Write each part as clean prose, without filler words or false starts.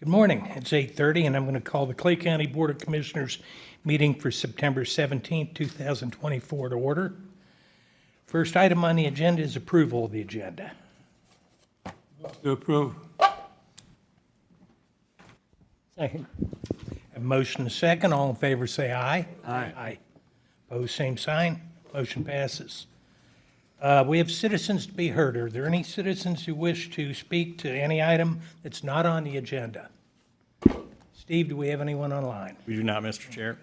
Good morning. It's 8:30, and I'm going to call the Clay County Board of Commissioners meeting for September 17, 2024 to order. First item on the agenda is approval of the agenda. To approve. Second. Have a motion and a second. All in favor say aye. Aye. Aye. Opposed, same sign. Motion passes. We have citizens to be heard. Are there any citizens who wish to speak to any item that's not on the agenda? Steve, do we have anyone online? We do not, Mr. Chair.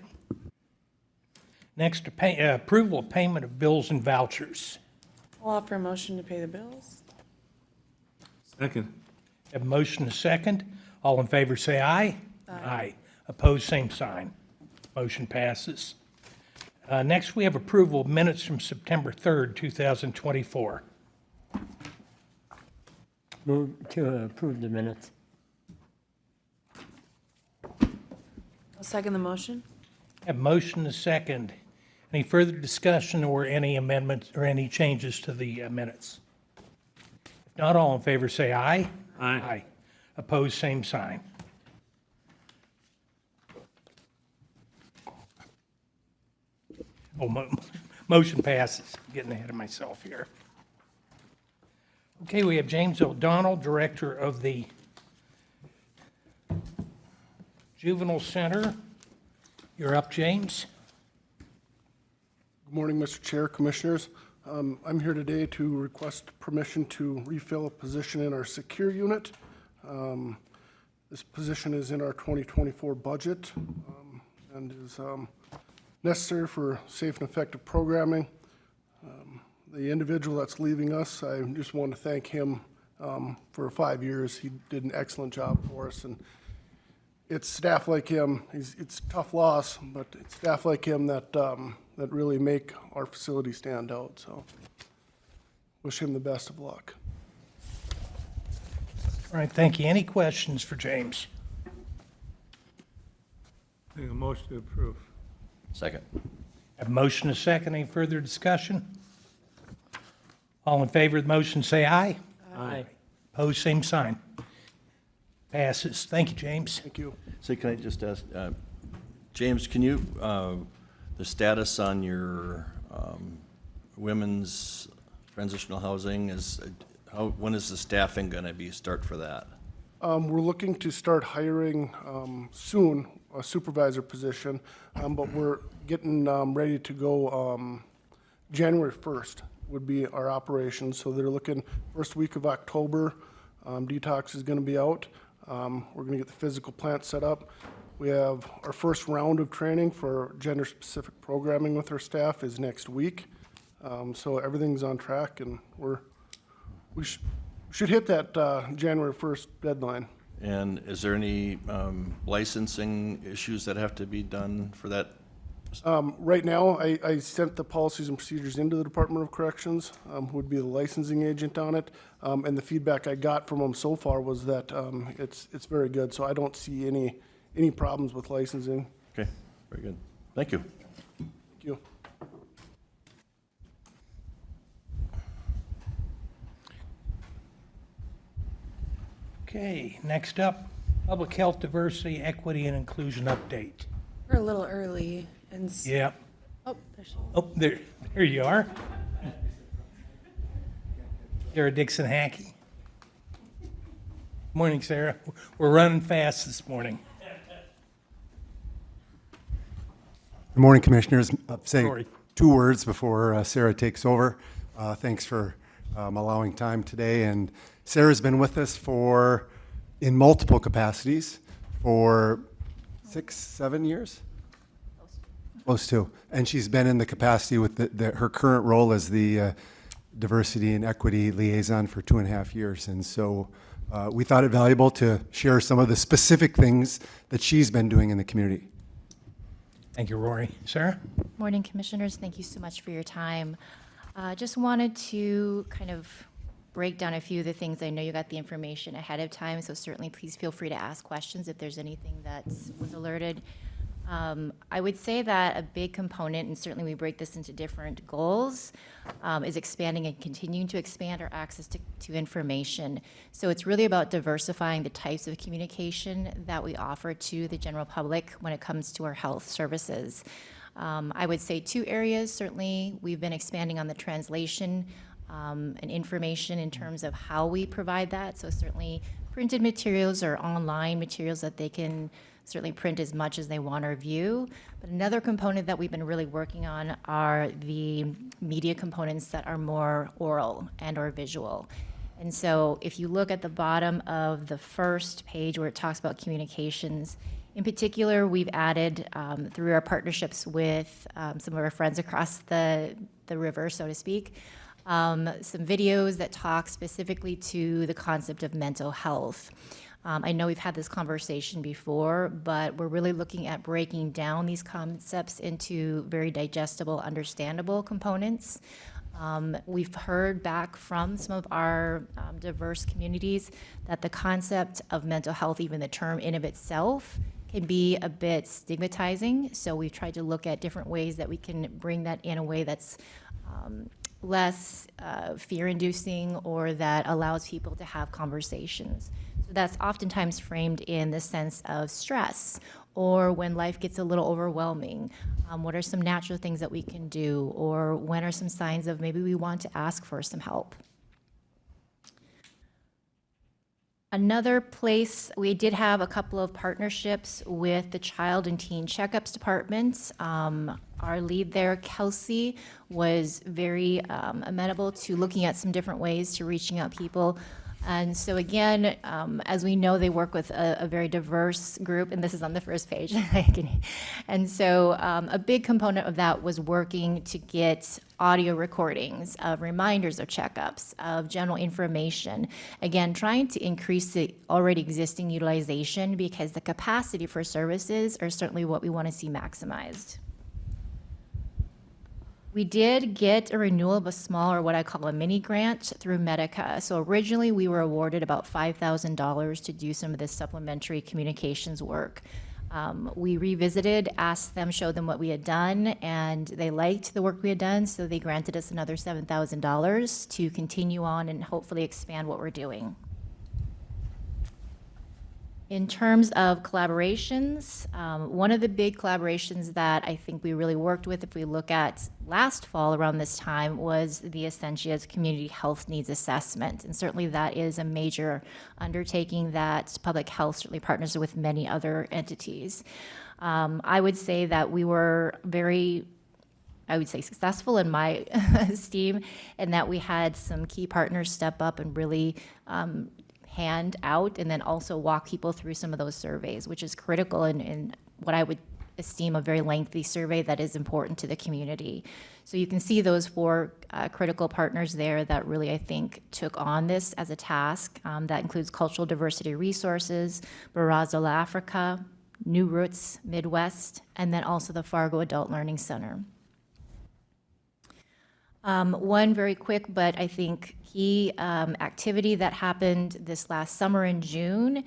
Next, approval of payment of bills and vouchers. I'll offer a motion to pay the bills. Second. Have a motion and a second. All in favor say aye. Aye. Opposed, same sign. Motion passes. Next, we have approval of minutes from September 3rd, 2024. Move to approve the minutes. I'll second the motion. Have a motion and a second. Any further discussion or any amendments or any changes to the minutes? If not, all in favor say aye. Aye. Opposed, same sign. Motion passes. Getting ahead of myself here. Okay, we have James O'Donnell, Director of the Juvenile Center. You're up, James. Good morning, Mr. Chair, Commissioners. I'm here today to request permission to refill a position in our secure unit. This position is in our 2024 budget and is necessary for safe and effective programming. The individual that's leaving us, I just want to thank him for 5 years. He did an excellent job for us, and it's staff like him. It's a tough loss, but it's staff like him that that really make our facility stand out. So, wish him the best of luck. All right, thank you. Any questions for James? Make a motion to approve. Second. Have a motion and a second. Any further discussion? All in favor of the motion say aye. Aye. Opposed, same sign. Passes. Thank you, James. Thank you. So can I just ask, James, can you, the status on your women's transitional housing is, when is the staffing going to be start for that? We're looking to start hiring soon, a supervisor position, but we're getting ready to go January 1st would be our operation. So they're looking first week of October. Detox is going to be out. We're going to get the physical plant set up. We have our first round of training for gender-specific programming with our staff is next week. So everything's on track, and we should hit that January 1st deadline. And is there any licensing issues that have to be done for that? Right now, I sent the policies and procedures into the Department of Corrections, who would be the licensing agent on it. And the feedback I got from them so far was that it's very good. So I don't see any problems with licensing. Okay, very good. Thank you. Thank you. Okay, next up, Public Health, Diversity, Equity, and Inclusion Update. We're a little early and, Yep. oh, there she is. Oh, there you are. Sarah Dixon Hackey. Morning, Sarah. We're running fast this morning. Good morning, Commissioners. Say Sorry. 2 words before Sarah takes over. Thanks for allowing time today. And Sarah's been with us in multiple capacities for 6, 7 years? Close to. And she's been in the capacity with her current role as the Diversity and Equity Liaison for 2.5 years. And so we thought it valuable to share some of the specific things that she's been doing in the community. Thank you, Rory. Sarah? Morning, Commissioners. Thank you so much for your time. Just wanted to kind of break down a few of the things. I know you got the information ahead of time, so certainly please feel free to ask questions if there's anything that was alerted. I would say that a big component, and certainly we break this into different goals, is expanding and continuing to expand our access to information. So it's really about diversifying the types of communication that we offer to the general public when it comes to our health services. I would say 2 areas, certainly we've been expanding on the translation and information in terms of how we provide that. So certainly printed materials or online materials that they can certainly print as much as they want or view. But another component that we've been really working on are the media components that are more oral and or visual. And so if you look at the bottom of the first page where it talks about communications, in particular, we've added, through our partnerships with some of our friends across the river, so to speak, some videos that talk specifically to the concept of mental health. I know we've had this conversation before, but we're really looking at breaking down these concepts into very digestible, understandable components. We've heard back from some of our diverse communities that the concept of mental health, even the term in of itself, can be a bit stigmatizing. So we've tried to look at different ways that we can bring that in a way that's less fear-inducing or that allows people to have conversations. So that's oftentimes framed in the sense of stress or when life gets a little overwhelming. What are some natural things that we can do? Or when are some signs of maybe we want to ask for some help? Another place, we did have a couple of partnerships with the Child and Teen Checkups Department. Our lead there, Kelsey, was very amenable to looking at some different ways to reaching out people. And so again, as we know, they work with a very diverse group, and this is on the first page. And so a big component of that was working to get audio recordings of reminders of checkups, of general information. Again, trying to increase the already existing utilization because the capacity for services are certainly what we want to see maximized. We did get a renewal of a small, or what I call a mini grant through Medica. So originally we were awarded about $5,000 to do some of this supplementary communications work. We revisited, asked them, showed them what we had done, and they liked the work we had done, so they granted us another $7,000 to continue on and hopefully expand what we're doing. In terms of collaborations, one of the big collaborations that I think we really worked with, if we look at last fall around this time, was the Essentia's Community Health Needs Assessment. And certainly that is a major undertaking that public health certainly partners with many other entities. I would say that we were very, successful in my esteem, and that we had some key partners step up and really hand out and then also walk people through some of those surveys, which is critical in what I would esteem a very lengthy survey that is important to the community. So you can see those 4 critical partners there that really, I think, took on this as a task. That includes Cultural Diversity Resources, Baraza Africa, New Roots Midwest, and then also the Fargo Adult Learning Center. One very quick, but I think key activity that happened this last summer in June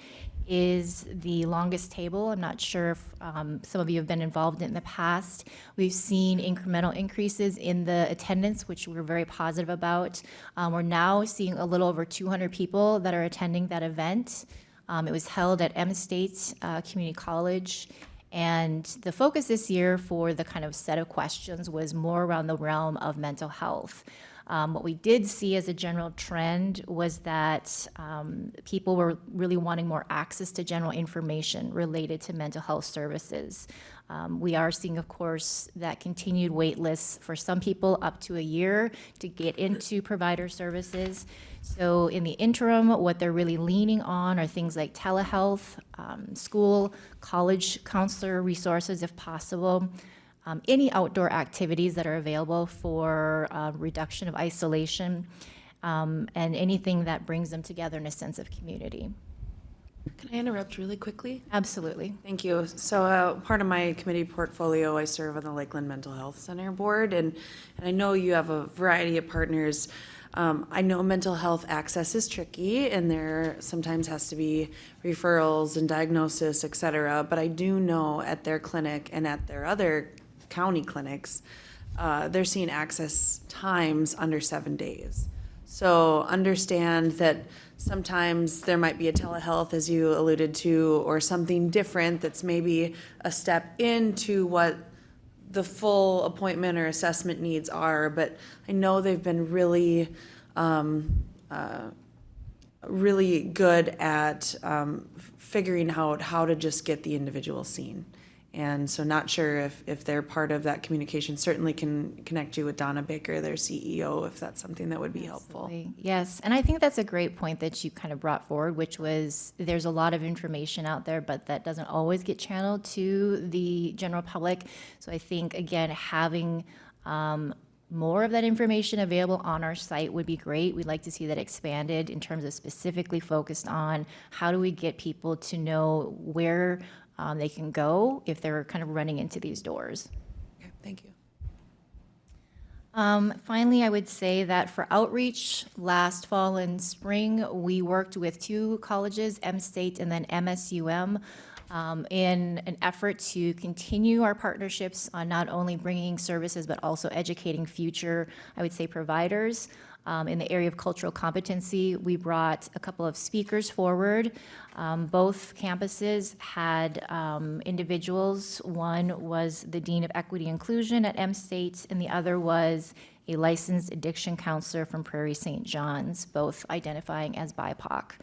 is the longest table. I'm not sure if some of you have been involved in the past. We've seen incremental increases in the attendance, which we're very positive about. We're now seeing a little over 200 people that are attending that event. It was held at M State Community College. And the focus this year for the kind of set of questions was more around the realm of mental health. What we did see as a general trend was that people were really wanting more access to general information related to mental health services. We are seeing, of course, that continued wait lists for some people up to a year to get into provider services. So in the interim, what they're really leaning on are things like telehealth, school, college counselor resources if possible, any outdoor activities that are available for reduction of isolation, and anything that brings them together in a sense of community. Can I interrupt really quickly? Absolutely. Thank you. So part of my committee portfolio, I serve on the Lakeland Mental Health Center Board, and I know you have a variety of partners. I know mental health access is tricky, and there sometimes has to be referrals and diagnosis, et cetera, but I do know at their clinic and at their other county clinics, they're seeing access times under 7 days. So understand that sometimes there might be a telehealth, as you alluded to, or something different that's maybe a step into what the full appointment or assessment needs are. But I know they've been really, really good at figuring out how to just get the individual seen. And so not sure if they're part of that communication. Certainly can connect you with Donna Baker, their CEO, if that's something that would be helpful. Absolutely. Yes, and I think that's a great point that you kind of brought forward, which was there's a lot of information out there, but that doesn't always get channeled to the general public. So I think, again, having more of that information available on our site would be great. We'd like to see that expanded in terms of specifically focused on how do we get people to know where they can go if they're kind of running into these doors. Okay, thank you. Finally, I would say that for outreach, last fall and spring, we worked with 2 colleges, M-State and then MSUM, in an effort to continue our partnerships on not only bringing services, but also educating future, I would say, providers. In the area of cultural competency, we brought a couple of speakers forward. Both campuses had individuals. One was the Dean of Equity Inclusion at M-State, and the other was a licensed addiction counselor from Prairie St. John's, both identifying as BIPOC.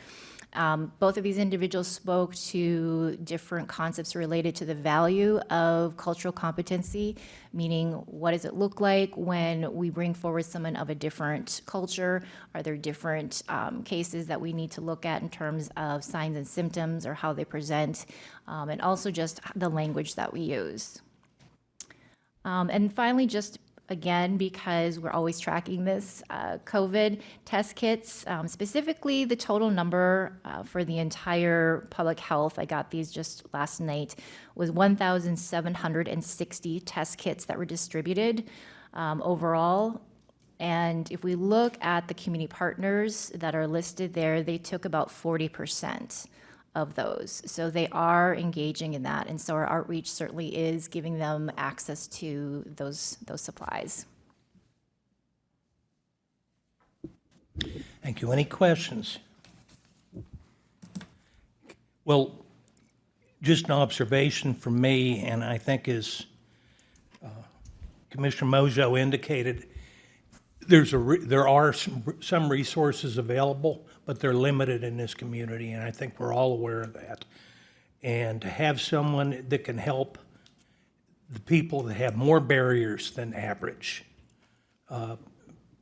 Both of these individuals spoke to different concepts related to the value of cultural competency, meaning what does it look like when we bring forward someone of a different culture? Are there different cases that we need to look at in terms of signs and symptoms or how they present, and also just the language that we use. And finally, just again, because we're always tracking this, COVID test kits, specifically the total number for the entire public health, I got these just last night, was 1,760 test kits that were distributed overall. And if we look at the community partners that are listed there, they took about 40% of those. So they are engaging in that. And so our outreach certainly is giving them access to those supplies. Thank you. Any questions? Well, just an observation from me, and I think as Commissioner Mojo indicated, there are some resources available, but they're limited in this community, and I think we're all aware of that. And to have someone that can help the people that have more barriers than average,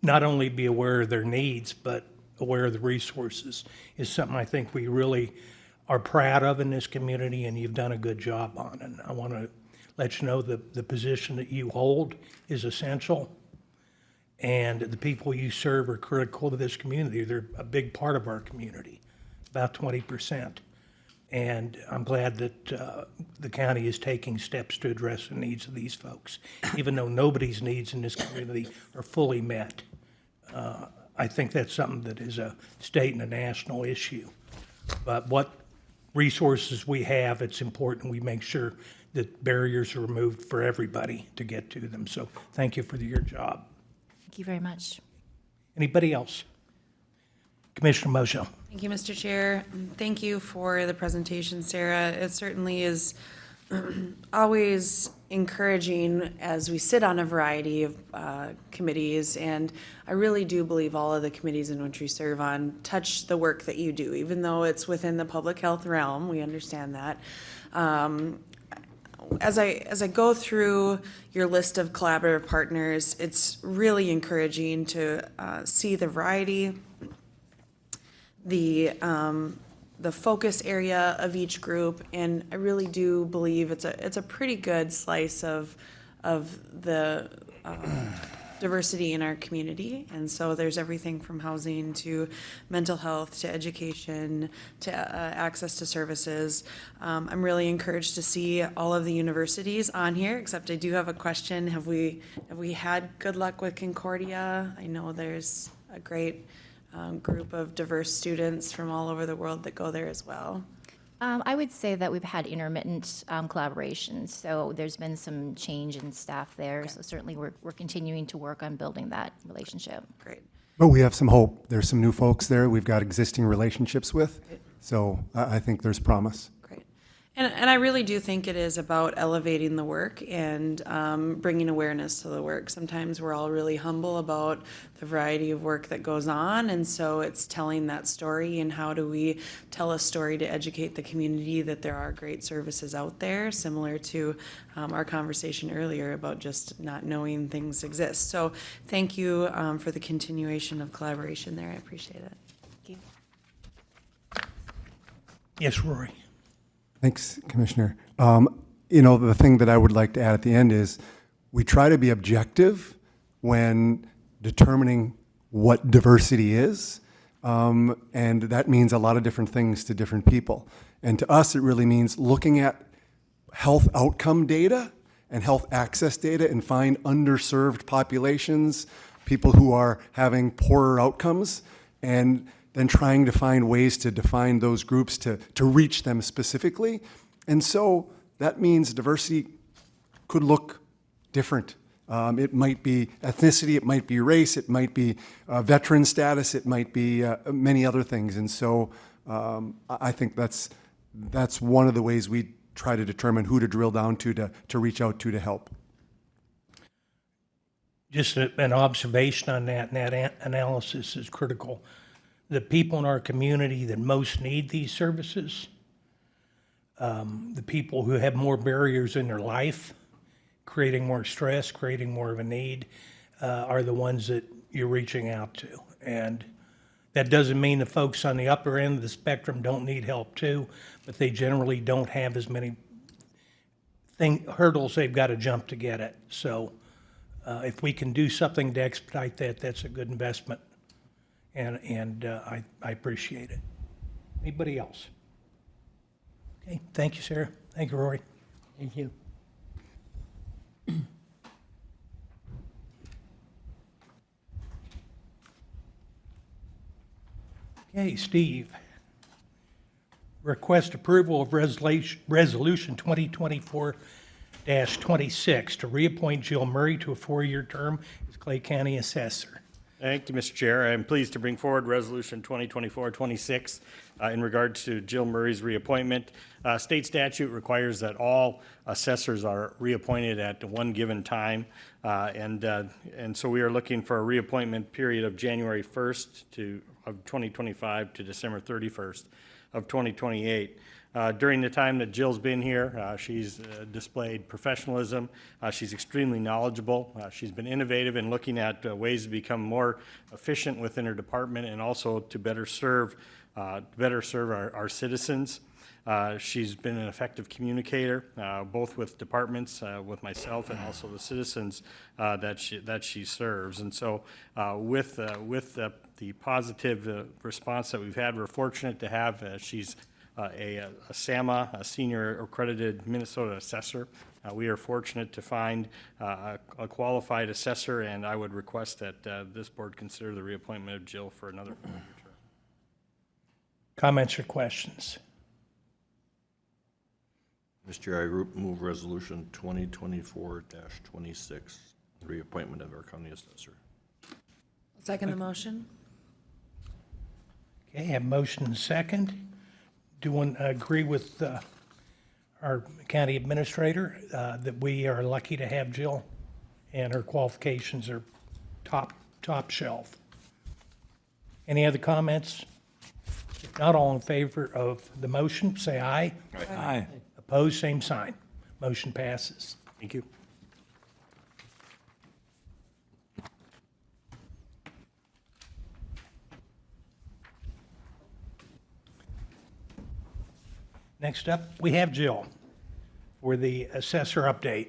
not only be aware of their needs, but aware of the resources, is something I think we really are proud of in this community, and you've done a good job on. And I want to let you know that the position that you hold is essential, and the people you serve are critical to this community. They're a big part of our community, about 20%. And I'm glad that the county is taking steps to address the needs of these folks, even though nobody's needs in this community are fully met. I think that's something that is a state and a national issue. But what resources we have, it's important we make sure that barriers are removed for everybody to get to them. So thank you for your job. Thank you very much. Anybody else? Commissioner Mojo. Thank you, Mr. Chair. Thank you for the presentation, Sarah. It certainly is always encouraging as we sit on a variety of committees, and I really do believe all of the committees in which we serve on touch the work that you do, even though it's within the public health realm. We understand that. As I go through your list of collaborative partners, it's really encouraging to see the variety, the focus area of each group, and I really do believe it's a pretty good slice of the diversity in our community. And so there's everything from housing to mental health to education to access to services. I'm really encouraged to see all of the universities on here, except I do have a question. Have we had good luck with Concordia? I know there's a great group of diverse students from all over the world that go there as well. I would say that we've had intermittent collaboration, so there's been some change in staff there. So certainly we're continuing to work on building that relationship. Great. But we have some hope. There's some new folks there we've got existing relationships with. So I think there's promise. Great. And I really do think it is about elevating the work and bringing awareness to the work. Sometimes we're all really humble about the variety of work that goes on, and so it's telling that story and how do we tell a story to educate the community that there are great services out there, similar to our conversation earlier about just not knowing things exist. So thank you for the continuation of collaboration there. I appreciate it. Thank you. Yes, Rory. Thanks, Commissioner. The thing that I would like to add at the end is we try to be objective when determining what diversity is. And that means a lot of different things to different people. And to us, it really means looking at health outcome data and health access data and find underserved populations, people who are having poorer outcomes, and then trying to find ways to define those groups to reach them specifically. And so that means diversity could look different. It might be ethnicity, it might be race, it might be veteran status, it might be many other things. And so I think that's one of the ways we try to determine who to drill down to reach out to help. Just an observation on that, and that analysis is critical. The people in our community that most need these services, the people who have more barriers in their life, creating more stress, creating more of a need, are the ones that you're reaching out to. And that doesn't mean the folks on the upper end of the spectrum don't need help too, but they generally don't have as many hurdles they've got to jump to get it. So if we can do something to expedite that, that's a good investment. And I appreciate it. Anybody else? Okay, thank you, Sarah. Thank you, Rory. Thank you. Okay, Steve. Request approval of resolution 2024-26 to reappoint Jill Murray to a 4-year term as Clay County Assessor. Thank you, Mr. Chair. I'm pleased to bring forward Resolution 2024-26 in regards to Jill Murray's reappointment. State statute requires that all assessors are reappointed at one given time, and so we are looking for a reappointment period of January 1st of 2025 to December 31st of 2028. During the time that Jill's been here, she's displayed professionalism. She's extremely knowledgeable. She's been innovative in looking at ways to become more efficient within her department and also to better serve our citizens. She's been an effective communicator, both with departments, with myself, and also the citizens that she serves. And so, with the positive response that we've had, we're fortunate to have. She's a SAMA, a senior accredited Minnesota assessor. We are fortunate to find a qualified assessor, and I would request that this board consider the reappointment of Jill for another 4-year term. Comments or questions? Mr. Chair, I move Resolution 2024-26, reappointment of our county assessor. Second the motion? Okay, have motion and second. Do one agree with our county administrator that we are lucky to have Jill, and her qualifications are top shelf? Any other comments? If not, all in favor of the motion, say aye. Aye. Opposed, same sign. Motion passes. Thank you. Next up, we have Jill for the assessor update.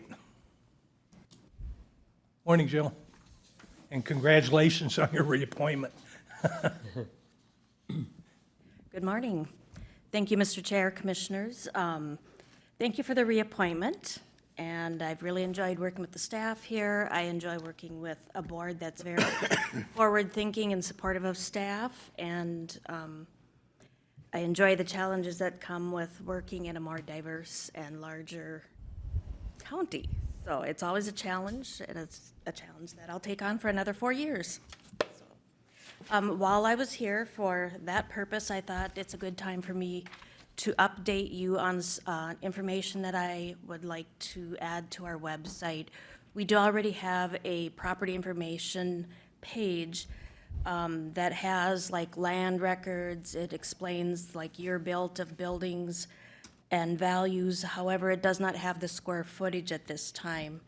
Morning, Jill, and congratulations on your reappointment. Good morning. Thank you, Mr. Chair, Commissioners. Thank you for the reappointment. and I've really enjoyed working with the staff here. I enjoy working with a board that's very forward-thinking and supportive of staff, and I enjoy the challenges that come with working in a more diverse and larger county. So it's always a challenge, and it's a challenge that I'll take on for another 4 years. While I was here for that purpose, I thought it's a good time for me to update you on information that I would like to add to our website. We do already have a property information page that has like land records. It explains like year built of buildings and values. However, it does not have the square footage at this time.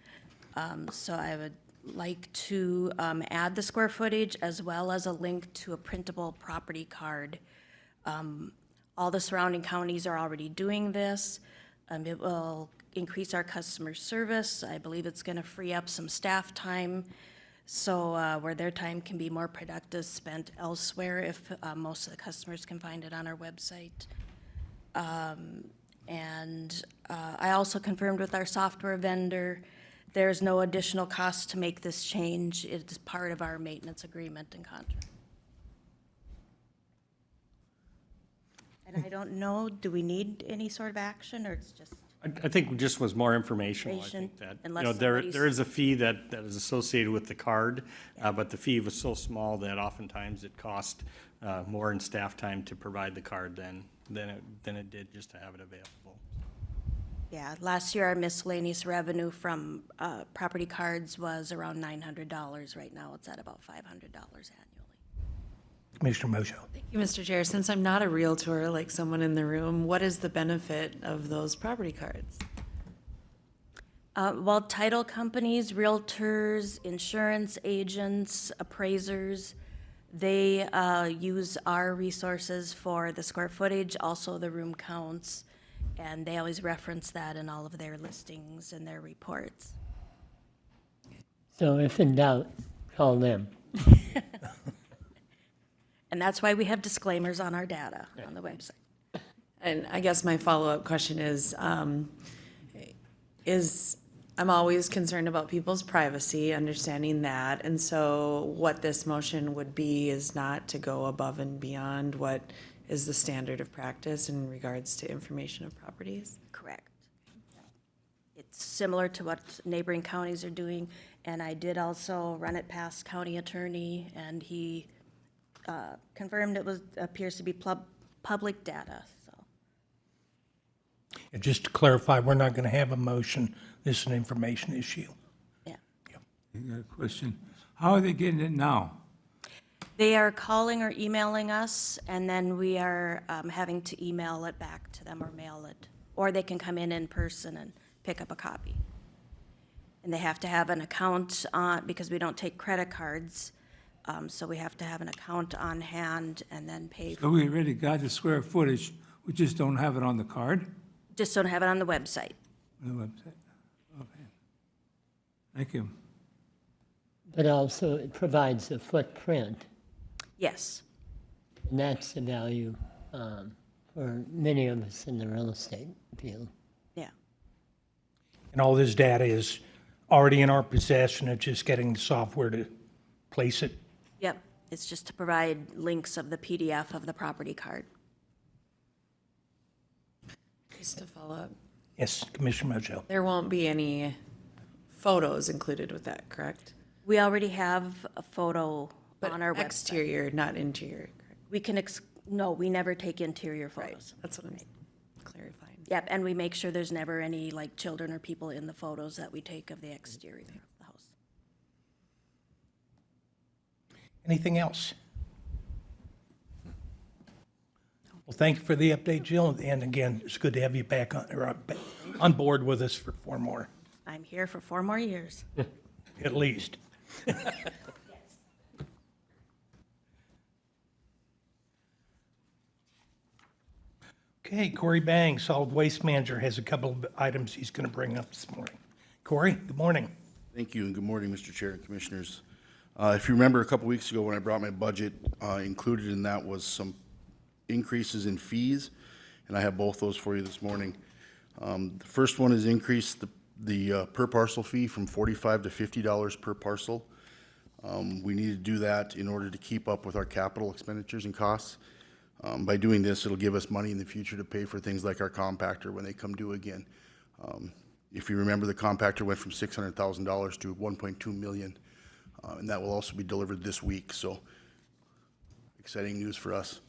So I would like to add the square footage as well as a link to a printable property card. All the surrounding counties are already doing this. It will increase our customer service. I believe it's going to free up some staff time, so where their time can be more productive spent elsewhere if most of the customers can find it on our website. And I also confirmed with our software vendor, there's no additional cost to make this change. It's part of our maintenance agreement and contract. And I don't know, do we need any sort of action, or it's just? I think just was more informational. I think that, Unless there somebody's- is a fee that is associated with the card, but the fee was so small that oftentimes it cost more in staff time to provide the card than it did just to have it available. Yeah, last year our miscellaneous revenue from property cards was around $900. Right now it's at about $500 annually. Commissioner Mojo. Thank you, Mr. Chair. Since I'm not a Realtor like someone in the room, what is the benefit of those property cards? Well, title companies, realtors, insurance agents, appraisers, they use our resources for the square footage, also the room counts, and they always reference that in all of their listings and their reports. So if in doubt, call them. And that's why we have disclaimers on our data on the website. And I guess my follow-up question is I'm always concerned about people's privacy, understanding that. And so what this motion would be is not to go above and beyond what is the standard of practice in regards to information of properties? Correct. It's similar to what neighboring counties are doing, and I did also run it past county attorney, and he confirmed appears to be public data, so. And just to clarify, we're not going to have a motion. This is an information issue. Yeah. I got a question. How are they getting it now? They are calling or emailing us, and then we are having to email it back to them or mail it. Or they can come in person and pick up a copy. And they have to have an account on, because we don't take credit cards, so we have to have an account on hand and then pay. So we already got the square footage, we just don't have it on the card, Just don't have it on the website. on the website? Okay. Thank you. But also it provides a footprint, Yes. and that's the value for many of us in the real estate field. Yeah. And all this data is already in our possession. It's just getting the software to place it. Yep. It's just to provide links of the PDF of the property card. Just to follow up, Yes, Commissioner Mojo. there won't be any photos included with that, correct? We already have a photo But on our website. exterior, not interior, correct? We can, no, we never take interior photos. That's what I'm clarifying. Yep, and we make sure there's never any like children or people in the photos that we take of the exterior of the house. Anything else? Well, thank you for the update, Jill. And again, it's good to have you back on board with us for 4 more, I'm here for 4 more years. at least. Okay, Corey Bang, Solid Waste Manager, has a couple of items he's going to bring up this morning. Corey, good morning. Thank you, and good morning, Mr. Chair and Commissioners. If you remember, a couple weeks ago when I brought my budget, included in that was some increases in fees, and I have both those for you this morning. The first one is increase the per parcel fee from $45 to $50 per parcel. We need to do that in order to keep up with our capital expenditures and costs. By doing this, it'll give us money in the future to pay for things like our compactor when they come due again. If you remember, the compactor went from $600,000 to $1.2 million, and that will also be delivered this week, so exciting news for us.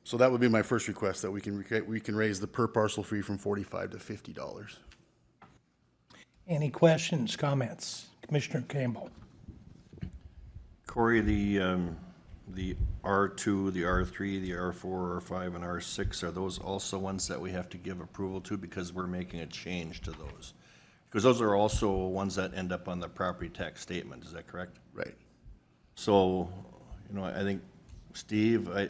So that would be my first request, that we can raise the per parcel fee from $45 to $50. Any questions, comments? Commissioner Campbell? Corey, the R2, the R3, the R4, R5, and R6, are those also ones that we have to give approval to because we're making a change to those? Because those are also ones that end up on the property tax statement, is that correct? Right. So, I think, Steve, I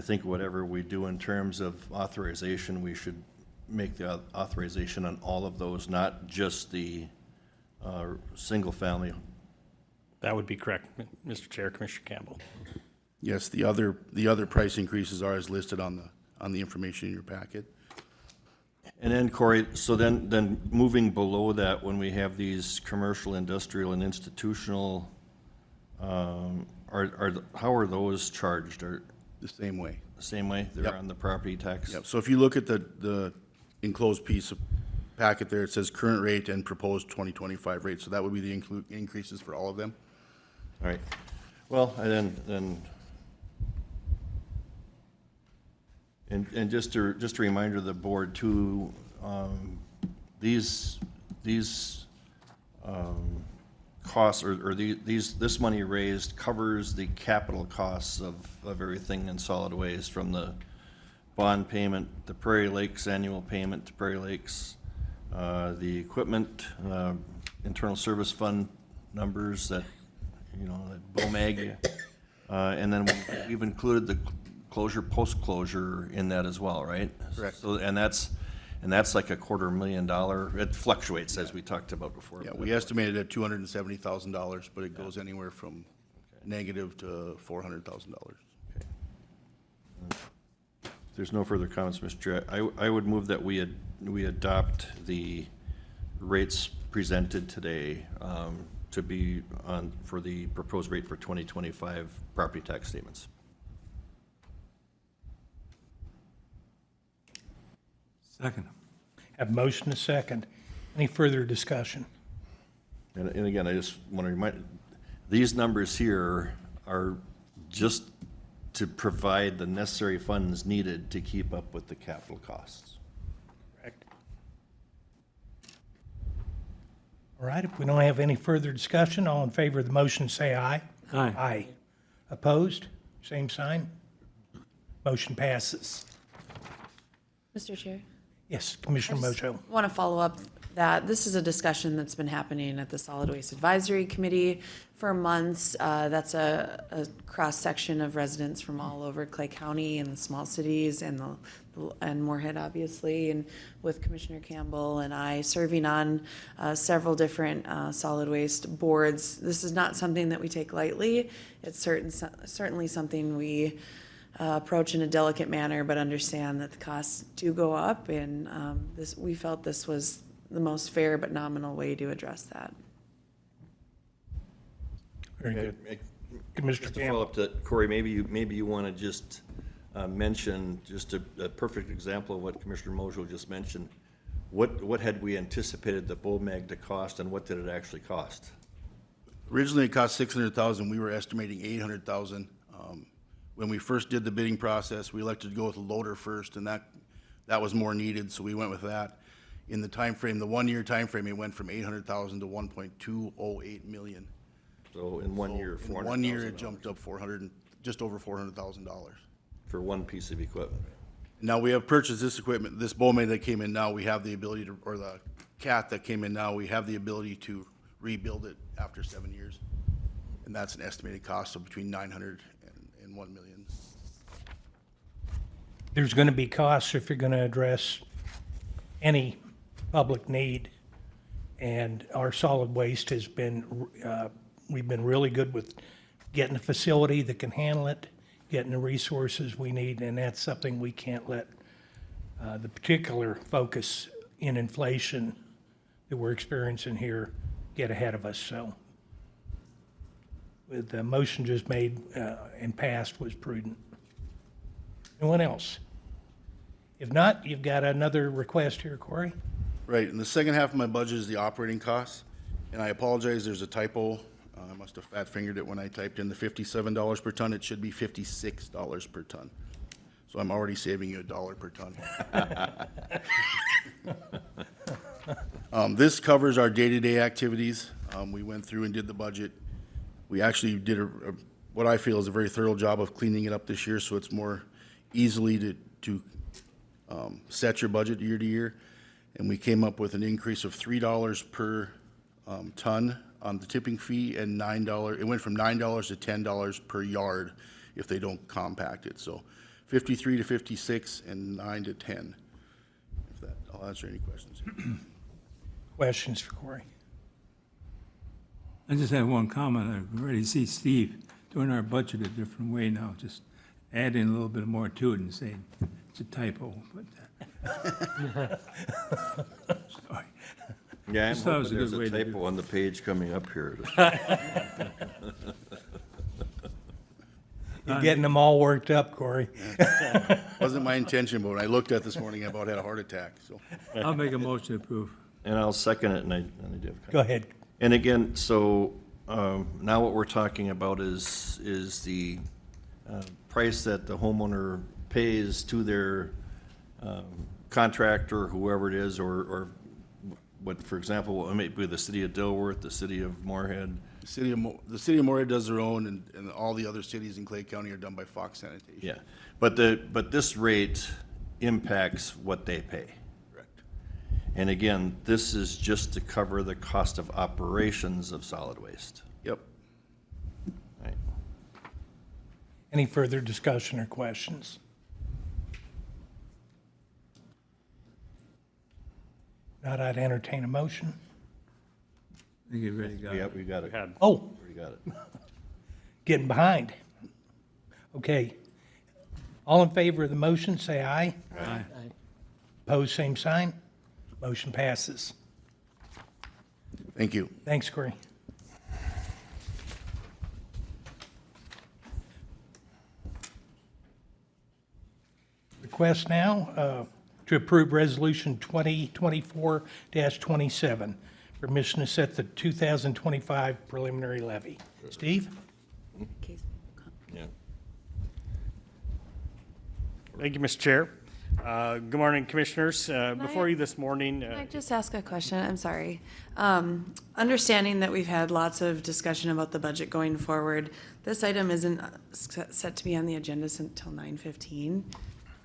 think whatever we do in terms of authorization, we should make the authorization on all of those, not just the single-family. That would be correct, Mr. Chair, Commissioner Campbell. Yes, the other price increases are as listed on the information in your packet. And then, Corey, so then moving below that, when we have these commercial, industrial, and institutional, how are those charged? Are The same way. the same way? They're Yep. on the property tax? Yep, so if you look at the enclosed piece of packet there, it says current rate and proposed 2025 rate, so that would be the increases for all of them. All right. Well, and just a reminder to the board too, these costs, or this money raised covers the capital costs of everything in solid waste, from the bond payment, the Prairie Lakes annual payment to Prairie Lakes, the equipment, internal service fund numbers that BOMAG, and then we've included the closure, post-closure in that as well, right? Correct. So, and that's like $250,000. It fluctuates, as we talked about before. Yeah, we estimated at $270,000, but it goes anywhere from negative to $400,000. If there's no further comments, Mr. Chair, I would move that we adopt the rates presented today to be on, for the proposed rate for 2025 property tax statements. Second. Have motion to second. Any further discussion? And again, I just want to remind, these numbers here are just to provide the necessary funds needed to keep up with the capital costs. Correct. All right, if we don't have any further discussion, all in favor of the motion, say aye. Aye. Aye. Opposed? Same sign. Motion passes. Mr. Chair? Yes, Commissioner Mojo. Want to follow up that this is a discussion that's been happening at the Solid Waste Advisory Committee for months. That's a cross-section of residents from all over Clay County and the small cities and Moorhead, obviously, and with Commissioner Campbell and I serving on several different solid waste boards. This is not something that we take lightly. It's certainly something we approach in a delicate manner, but understand that the costs do go up, and we felt this was the most fair but nominal way to address that. Very good. Just Commissioner to follow Campbell. up to that, Corey, maybe you want to just mention just a perfect example of what Commissioner Mojo just mentioned. What had we anticipated the BOMAG to cost, and what did it actually cost? Originally, it cost $600,000. We were estimating $800,000. When we first did the bidding process, we elected to go with a loader first, and that was more needed, so we went with that. In the time frame, the 1 year time frame, it went from $800,000 to $1.208 million. So in 1 year, In 1 year, it jumped up just over $400,000. for one piece of equipment. Now, we have purchased this equipment, this BOMAG that came in now, we have the ability to, or the CAT that came in now, we have the ability to rebuild it after 7 years. And that's an estimated cost of between $900,000 and $1 million. There's going to be costs if you're going to address any public need. And our solid waste has been, we've been really good with getting a facility that can handle it, getting the resources we need, and that's something we can't let the particular focus in inflation that we're experiencing here get ahead of us, so. With the motion just made and passed was prudent. Anyone else? If not, you've got another request here, Corey. Right, and the second half of my budget is the operating costs, and I apologize, there's a typo. I must have fat-fingered it when I typed in the $57 per ton. It should be $56 per ton. So I'm already saving you $1 per ton. This covers our day-to-day activities. We went through and did the budget. We actually did what I feel is a very thorough job of cleaning it up this year, so it's more easily to set your budget year to year. And we came up with an increase of $3 per ton on the tipping fee, and $9. It went from $9 to $10 per yard if they don't compact it. So 53 to 56 and 9 to 10. If that, I'll answer any questions. Questions for Corey? I just have one comment. I already see Steve doing our budget a different way now, just adding a little bit more to it and saying it's a typo, but. Sorry. Yeah, I'm Just thought it was hoping a there's good way a to do typo on the page coming up here. You're getting them all worked up, Corey. Wasn't my intention, but when I looked at this morning, I about had a heart attack, so. I'll make a motion to approve. And I'll second it, and I do have a comment. Go ahead. And again, so now what we're talking about is the price that the homeowner pays to their contractor, whoever it is, or what, for example, it may be the city of Dilworth, the city of Moorhead. The city of Moorhead does their own, and all the other cities in Clay County are done by Fox Sanitation. Yeah, but this rate impacts what they pay. Correct. And again, this is just to cover the cost of operations of solid waste. Yep. Right. Any further discussion or questions? Not, I'd entertain a motion. I think you already got it. We got it. Had Oh, We got it. getting behind. Okay. All in favor of the motion, say aye. Aye. Opposed, same sign. Motion passes. Thank you. Thanks, Corey. Request now to approve Resolution 2024-27, permission to set the 2025 preliminary levy. Steve? Yeah. Thank you, Mr. Chair. Good morning, Commissioners. Before you this morning, Can I just ask a question? I'm sorry. Understanding that we've had lots of discussion about the budget going forward, this item isn't set to be on the agenda until 9:15.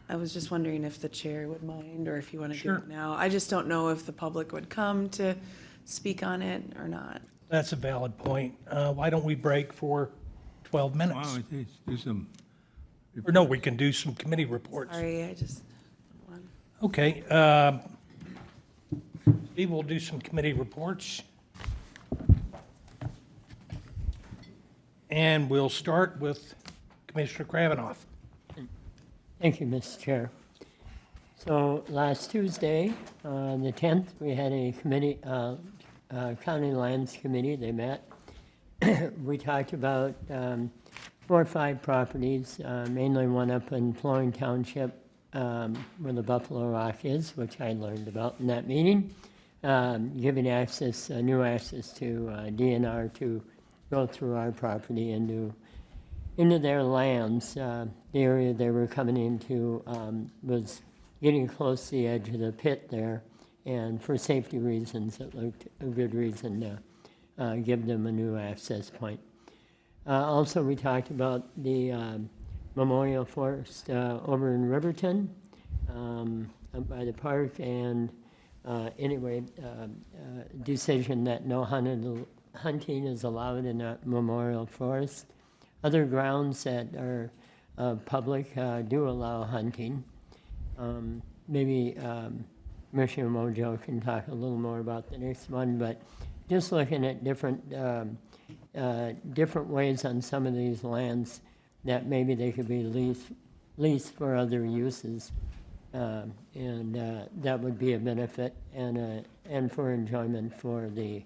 I was just wondering if the chair would mind, or if you want to do Sure. it now. I just don't know if the public would come to speak on it or not. That's a valid point. Why don't we break for 12 Why minutes? don't we do some, Or no, we can do some committee reports. Sorry, I just, Okay. Steve will do some committee reports. And we'll start with Commissioner Kravinoff. Thank you, Mr. Chair. So last Tuesday, the 10th, we had a committee, County Lands Committee, they met. We talked about 4 or 5 properties, mainly one up in Flooring Township, where the Buffalo Rock is, which I learned about in that meeting, giving access, new access to DNR to go through our property into their lands. The area they were coming into was getting close to the edge of the pit there, and for safety reasons, it looked a good reason to give them a new access point. Also, we talked about the Memorial Forest over in Riverton, up by the park, and anyway, decision that no hunting is allowed in that Memorial Forest. Other grounds that are public do allow hunting. Maybe Commissioner Mojo can talk a little more about the next one, but just looking at different ways on some of these lands that maybe they could be leased for other uses. that would be a benefit and for enjoyment for the,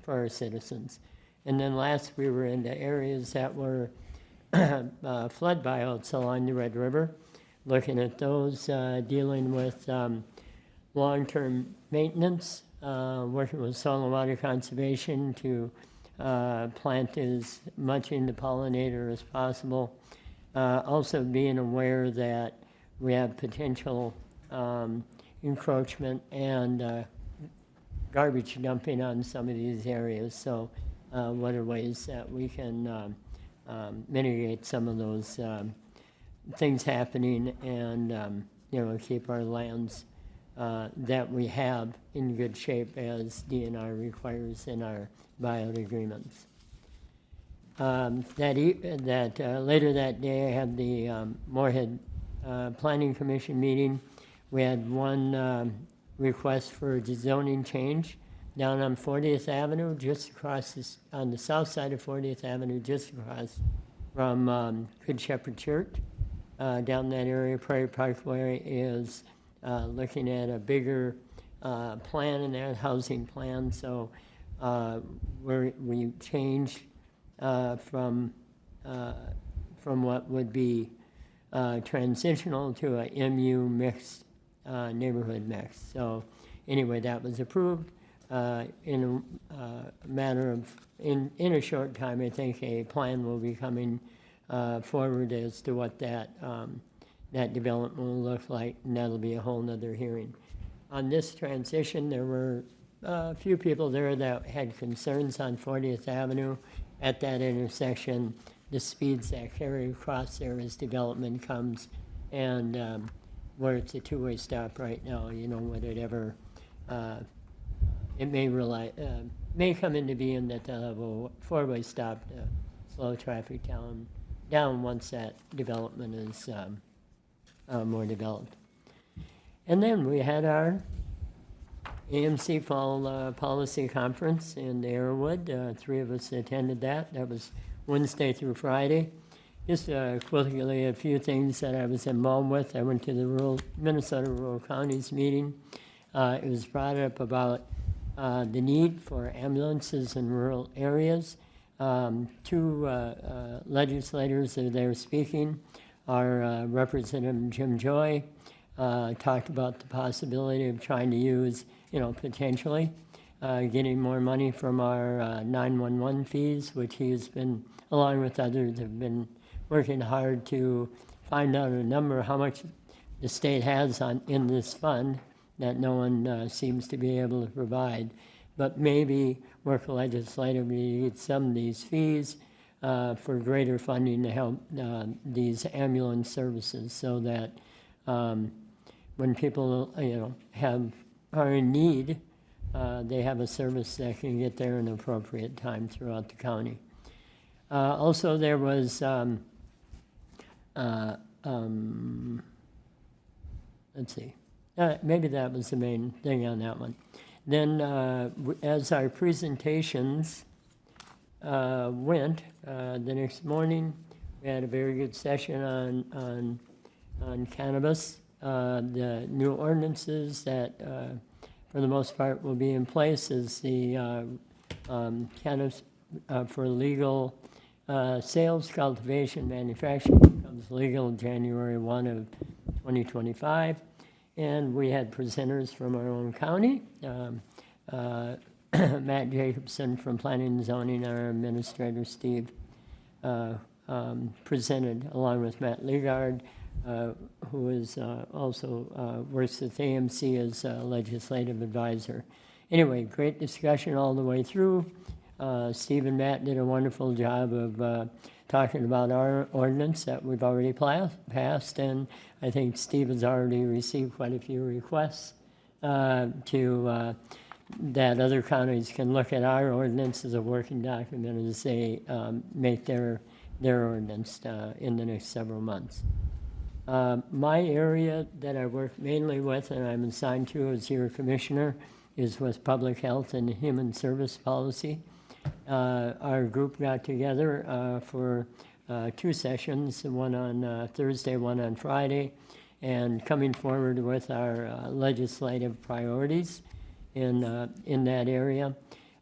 for our citizens. And then last, we were into areas that were flood buyouts along the Red River, looking at those, dealing with long-term maintenance, working with soil and water conservation to plant as much into pollinator as possible. Also being aware that we have potential encroachment and garbage dumping on some of these areas. So what are ways that we can mitigate some of those things happening and, keep our lands that we have in good shape as DNR requires in our buyout agreements. Later that day, I had the Moorhead Planning Commission meeting. We had one request for a zoning change down on 40th Avenue, just across this, on the south side of 40th Avenue, just across from Good Shepherd Church. Down that area, Prairie Parkway is looking at a bigger plan in that housing plan. So we changed from what would be transitional to a MU mixed neighborhood mix. So anyway, that was approved in a matter of, in a short time. I think a plan will be coming forward as to what that development will look like, and that'll be a whole nother hearing. On this transition, there were a few people there that had concerns on 40th Avenue at that intersection, the speeds that carry across there as development comes, and where it's a two-way stop right now, whatever, it may come into being that they'll have a four-way stop to slow traffic down once that development is more developed. And then we had our AMC Fall Policy Conference in Arrowwood. 3 of us attended that. That was Wednesday through Friday. Just quickly, a few things that I was involved with. I went to the Minnesota Rural Counties meeting. It was brought up about the need for ambulances in rural areas. 2 legislators that are there speaking. Our Representative Jim Joy talked about the possibility of trying to use, potentially getting more money from our 911 fees, which he has been, along with others, have been working hard to find out a number, how much the state has in this fund that no one seems to be able to provide. But maybe work legislatively to get some of these fees for greater funding to help these ambulance services, so that when people are in need, they have a service that can get there in an appropriate time throughout the county. Also, there was let's see, maybe that was the main thing on that one. Then, as our presentations went, the next morning, we had a very good session on cannabis. The new ordinances that, for the most part, will be in place is the cannabis for legal sales, cultivation, manufacturing becomes legal January 1 of 2025. And we had presenters from our own county. Matt Jacobson from Planning and Zoning, our administrator, Steve, presented along with Matt Legard, who is also works at AMC as a legislative advisor. Anyway, great discussion all the way through. Steve and Matt did a wonderful job of talking about our ordinance that we've already passed, and I think Steve has already received quite a few requests that other counties can look at our ordinance as a working document as they make their ordinance in the next several months. My area that I work mainly with and I'm assigned to as your commissioner is with public health and human service policy. Our group got together for 2 sessions, one on Thursday, one on Friday, and coming forward with our legislative priorities in that area.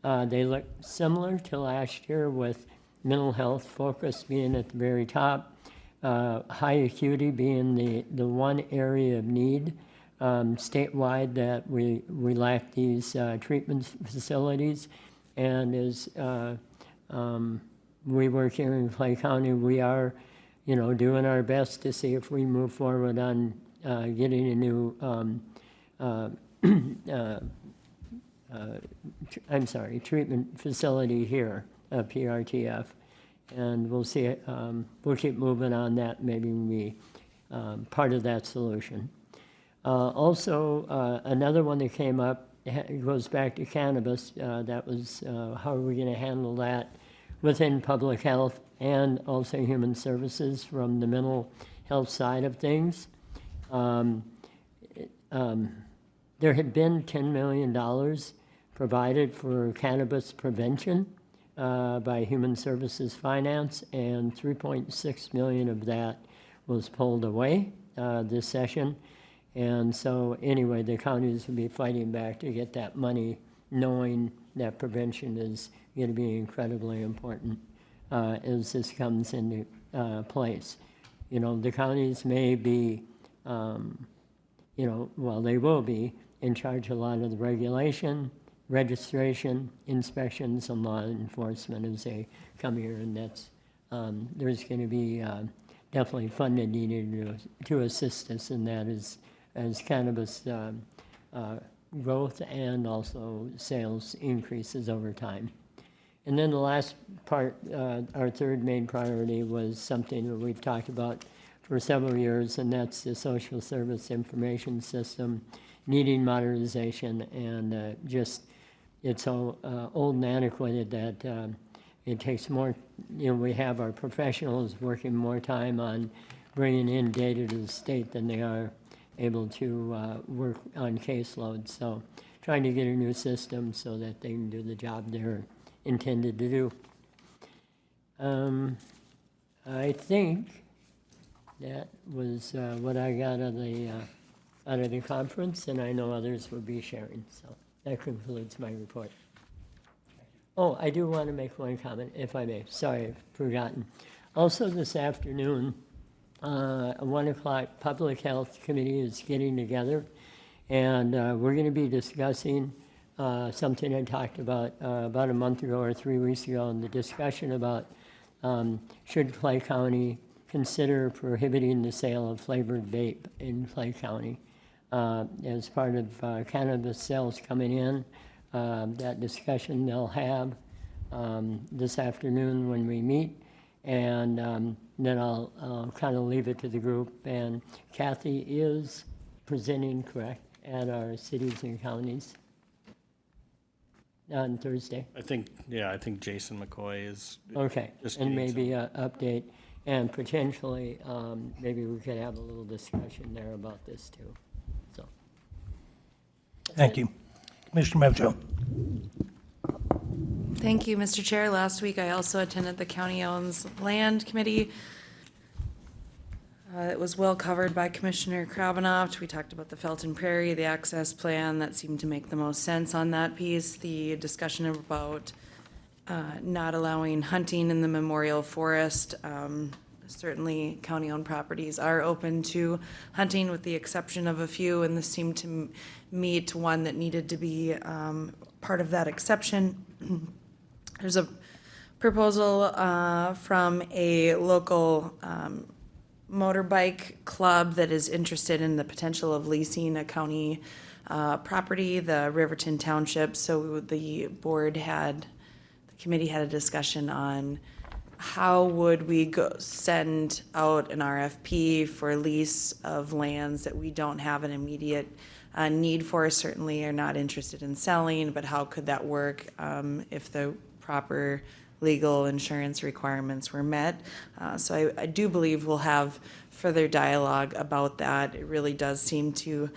They look similar to last year, with mental health focus being at the very top, high acuity being the one area of need statewide that we lack these treatment facilities. And as we work here in Clay County, we are, doing our best to see if we move forward on getting a new treatment facility here, PRTF. And we'll see, we'll keep moving on that, maybe we'll be part of that solution. Also, another one that came up, it goes back to cannabis. That was, how are we going to handle that within public health and also human services from the mental health side of things. There had been $10 million provided for cannabis prevention by Human Services Finance, and $3.6 million of that was pulled away this session. And so anyway, the counties will be fighting back to get that money, knowing that prevention is going to be incredibly important as this comes into place. The counties may be, they will be in charge of a lot of the regulation, registration, inspections, and law enforcement as they come here, and that's, there's going to be definitely funding needed to assist us in that as cannabis growth and also sales increases over time. And then the last part, our third main priority, was something that we've talked about for several years, and that's the social service information system needing modernization, and it's so old and antiquated that it takes more, we have our professionals working more time on bringing in data to the state than they are able to work on caseloads. So trying to get a new system so that they can do the job they're intended to do. I think that was what I got out of the conference, and I know others will be sharing. So that concludes my report. Oh, I do want to make one comment, if I may. Sorry, I've forgotten. Also this afternoon, a 1 o'clock Public Health Committee is getting together, and we're going to be discussing something I talked about a month ago or 3 weeks ago, in the discussion about should Clay County consider prohibiting the sale of flavored vape in Clay County as part of cannabis sales coming in. That discussion they'll have this afternoon when we meet, and then I'll kind of leave it to the group. And Kathy is presenting, correct, at our cities and counties on Thursday? I think Jason McCoy is. Okay, just and getting maybe an update, and potentially, maybe we could have a little discussion there about this too, so. Thank you. Commissioner Mojo. Thank you, Mr. Chair. Last week, I also attended the County Owns Land Committee. It was well covered by Commissioner Krabanoff. We talked about the Felton Prairie, the access plan. That seemed to make the most sense on that piece. The discussion about not allowing hunting in the memorial forest. Certainly, county-owned properties are open to hunting with the exception of a few, and this seemed to meet one that needed to be part of that exception. There's a proposal from a local motorbike club that is interested in the potential of leasing a county property, the Riverton Township. So the committee had a discussion on how would we send out an RFP for lease of lands that we don't have an immediate need for, certainly are not interested in selling, but how could that work if the proper legal insurance requirements were met. So I do believe we'll have further dialogue about that. It really does seem to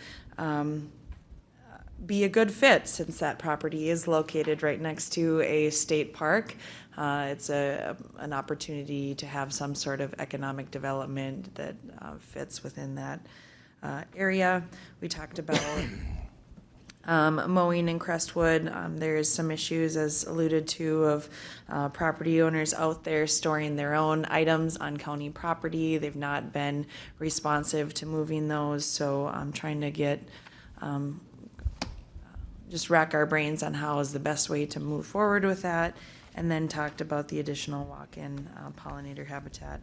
be a good fit since that property is located right next to a state park. It's an opportunity to have some sort of economic development that fits within that area. We talked about mowing in Crestwood. There's some issues, as alluded to, of property owners out there storing their own items on county property. They've not been responsive to moving those, so I'm trying to get, just rack our brains on how is the best way to move forward with that. And then talked about the additional walk-in pollinator habitat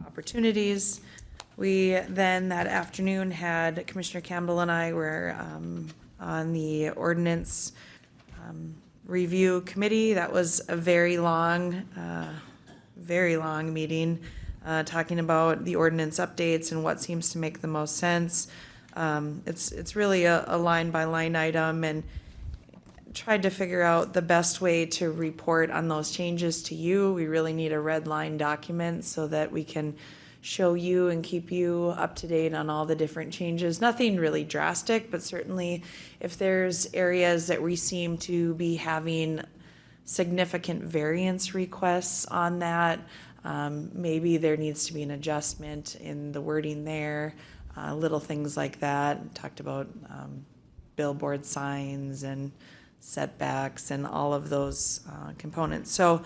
opportunities. We then, that afternoon, had Commissioner Campbell and I were on the ordinance review committee. That was a very long meeting, talking about the ordinance updates and what seems to make the most sense. It's really a line-by-line item, and tried to figure out the best way to report on those changes to you. We really need a red line document so that we can show you and keep you up to date on all the different changes. Nothing really drastic, but certainly if there's areas that we seem to be having significant variance requests on that, maybe there needs to be an adjustment in the wording there, little things like that. Talked about billboard signs and setbacks and all of those components. So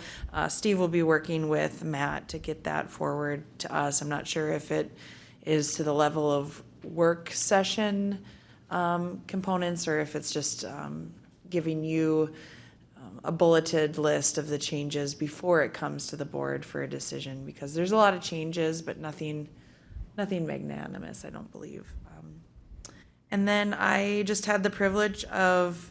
Steve will be working with Matt to get that forward to us. I'm not sure if it is to the level of work session components, or if it's just giving you a bulleted list of the changes before it comes to the board for a decision, because there's a lot of changes, but nothing magnanimous, I don't believe. And then I just had the privilege of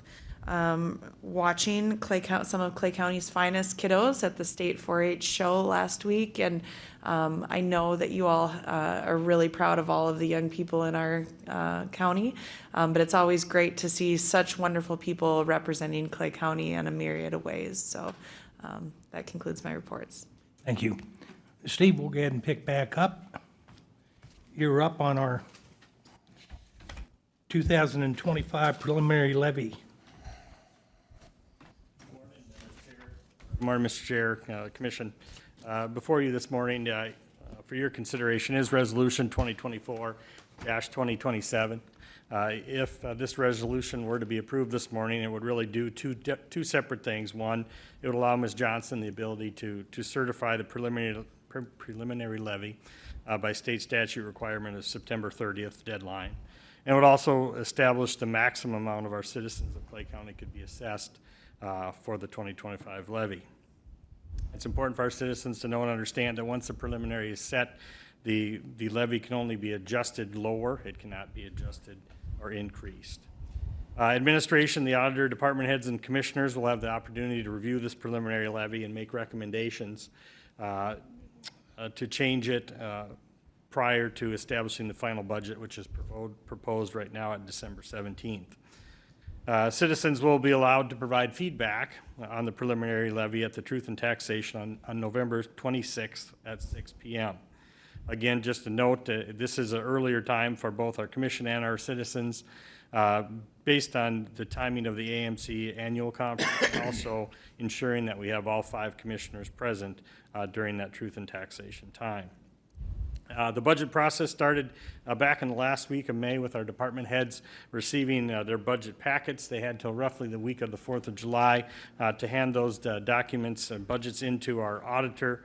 watching some of Clay County's finest kiddos at the state 4-H show last week, and I know that you all are really proud of all of the young people in our county, but it's always great to see such wonderful people representing Clay County in a myriad of ways. So that concludes my reports. Thank you. Steve, we'll go ahead and pick back up. You're up on our 2025 preliminary levy. Good morning, Mr. Chair, Commission. Before you this morning, for your consideration is Resolution 2024-2027. If this resolution were to be approved this morning, it would really do two separate things. One, it would allow Ms. Johnson the ability to certify the preliminary levy by state statute requirement of September 30th deadline. And it would also establish the maximum amount of our citizens of Clay County could be assessed for the 2025 levy. It's important for our citizens to know and understand that once the preliminary is set, the levy can only be adjusted lower. It cannot be adjusted or increased. Administration, the auditor, department heads, and commissioners will have the opportunity to review this preliminary levy and make recommendations to change it prior to establishing the final budget, which is proposed right now at December 17th. Citizens will be allowed to provide feedback on the preliminary levy at the Truth and Taxation on November 26th at 6 p.m. Again, just a note, this is an earlier time for both our commission and our citizens based on the timing of the AMC annual conference, and also ensuring that we have all 5 commissioners present during that Truth and Taxation time. The budget process started back in the last week of May with our department heads receiving their budget packets. They had till roughly the week of the 4th of July to hand those documents and budgets into our auditor.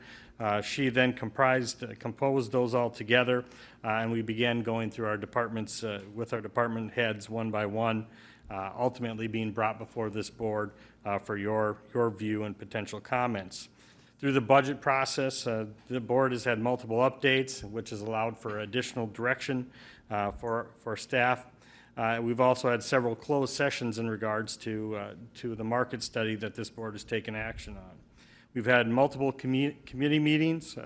She then composed those all together, and we began going through our departments with our department heads one by one, ultimately being brought before this board for your view and potential comments. Through the budget process, the board has had multiple updates, which has allowed for additional direction for staff. We've also had several closed sessions in regards to the market study that this board has taken action on. We've had multiple committee meetings,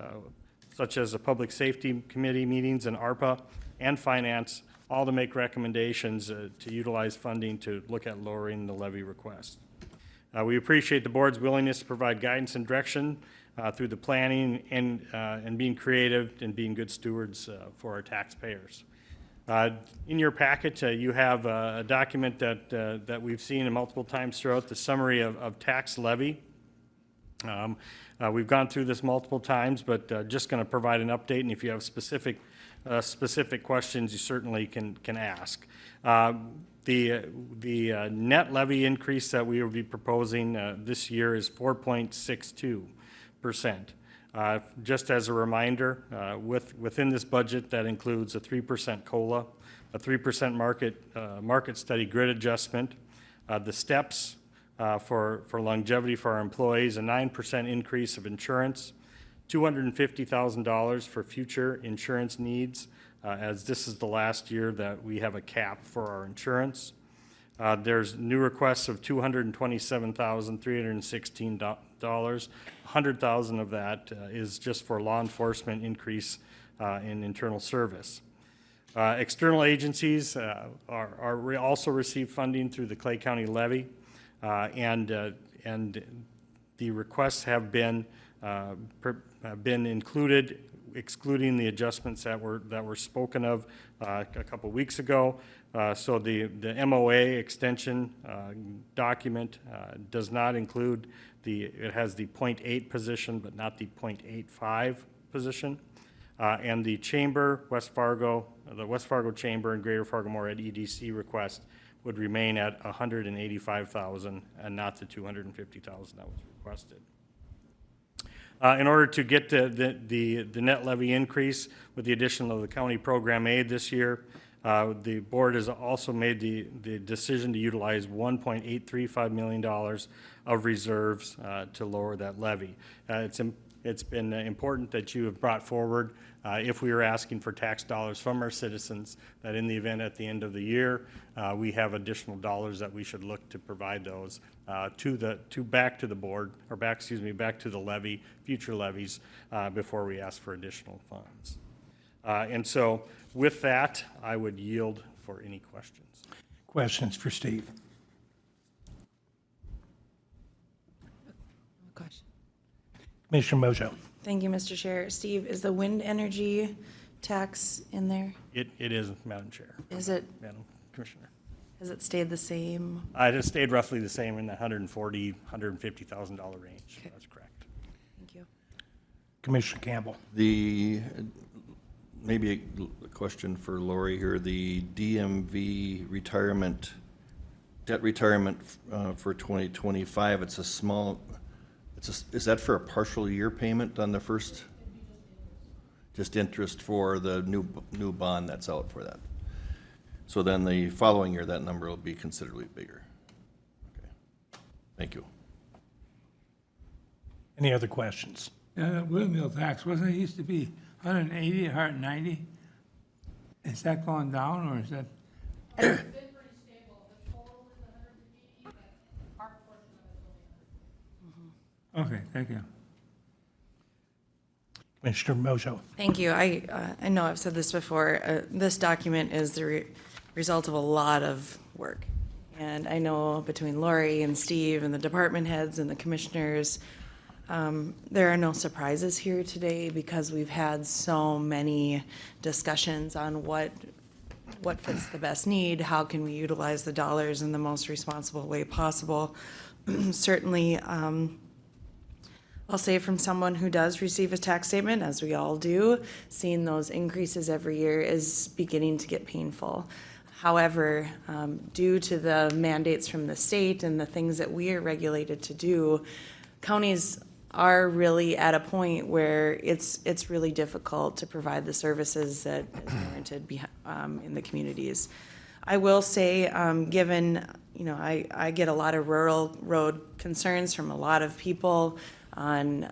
such as the Public Safety Committee meetings and ARPA and Finance, all to make recommendations to utilize funding to look at lowering the levy request. We appreciate the board's willingness to provide guidance and direction through the planning and being creative and being good stewards for our taxpayers. In your packet, you have a document that we've seen multiple times throughout, the summary of tax levy. We've gone through this multiple times, but just going to provide an update, and if you have specific specific questions, you certainly can ask. The net levy increase that we will be proposing this year is 4.62%. Just as a reminder, within this budget, that includes a 3% COLA, a 3% market study grid adjustment, the steps for longevity for our employees, a 9% increase of insurance, $250,000 for future insurance needs, as this is the last year that we have a cap for our insurance. There's new requests of $227,316. $100,000 of that is just for law enforcement increase in internal service. External agencies also receive funding through the Clay County levy, and the requests have been included, excluding the adjustments that were spoken of a couple weeks ago. So the MOA extension document does not include it has the 0.8 position, but not the 0.85 position. And the chamber, the West Fargo Chamber and Greater Fargo-Moorhead EDC request would remain at $185,000 and not the $250,000 that was requested. In order to get the net levy increase with the addition of the county program aid this year, the board has also made the decision to utilize $1.835 million of reserves to lower that levy. It's been important that you have brought forward, if we were asking for tax dollars from our citizens, that in the event at the end of the year, we have additional dollars that we should look to provide those back to the board, or back to the levy, future levies, before we ask for additional funds. And so with that, I would yield for any questions. Questions for Steve? Question. Commissioner Mojo. Thank you, Mr. Chair. Steve, is the wind energy tax in there? It is, Madam Chair. Is it, Madam Commissioner. has it stayed the same? It has stayed roughly the same in the $150,000 range. Okay. That's correct. Thank you. Commissioner Campbell. Maybe a question for Lori here. The DMV debt retirement for 2025, it's a small, is that for a partial year payment on the first? Just interest for the new bond that's out for that. So then the following year, that number will be considerably bigger. Okay. Thank you. Any other questions? That windmill tax, wasn't it used to be 180, 190? Is that going down, or is that? It's been pretty stable. The total is 150, but our portion of it's only 100. Okay, thank you. Commissioner Mojo. Thank you. I know I've said this before. This document is the result of a lot of work. And I know between Lori and Steve and the department heads and the commissioners, there are no surprises here today because we've had so many discussions on what fits the best need, how can we utilize the dollars in the most responsible way possible. Certainly, I'll say from someone who does receive a tax statement, as we all do, seeing those increases every year is beginning to get painful. However, due to the mandates from the state and the things that we are regulated to do, counties are really at a point where it's really difficult to provide the services that is warranted in the communities. I will say, given, I get a lot of rural road concerns from a lot of people on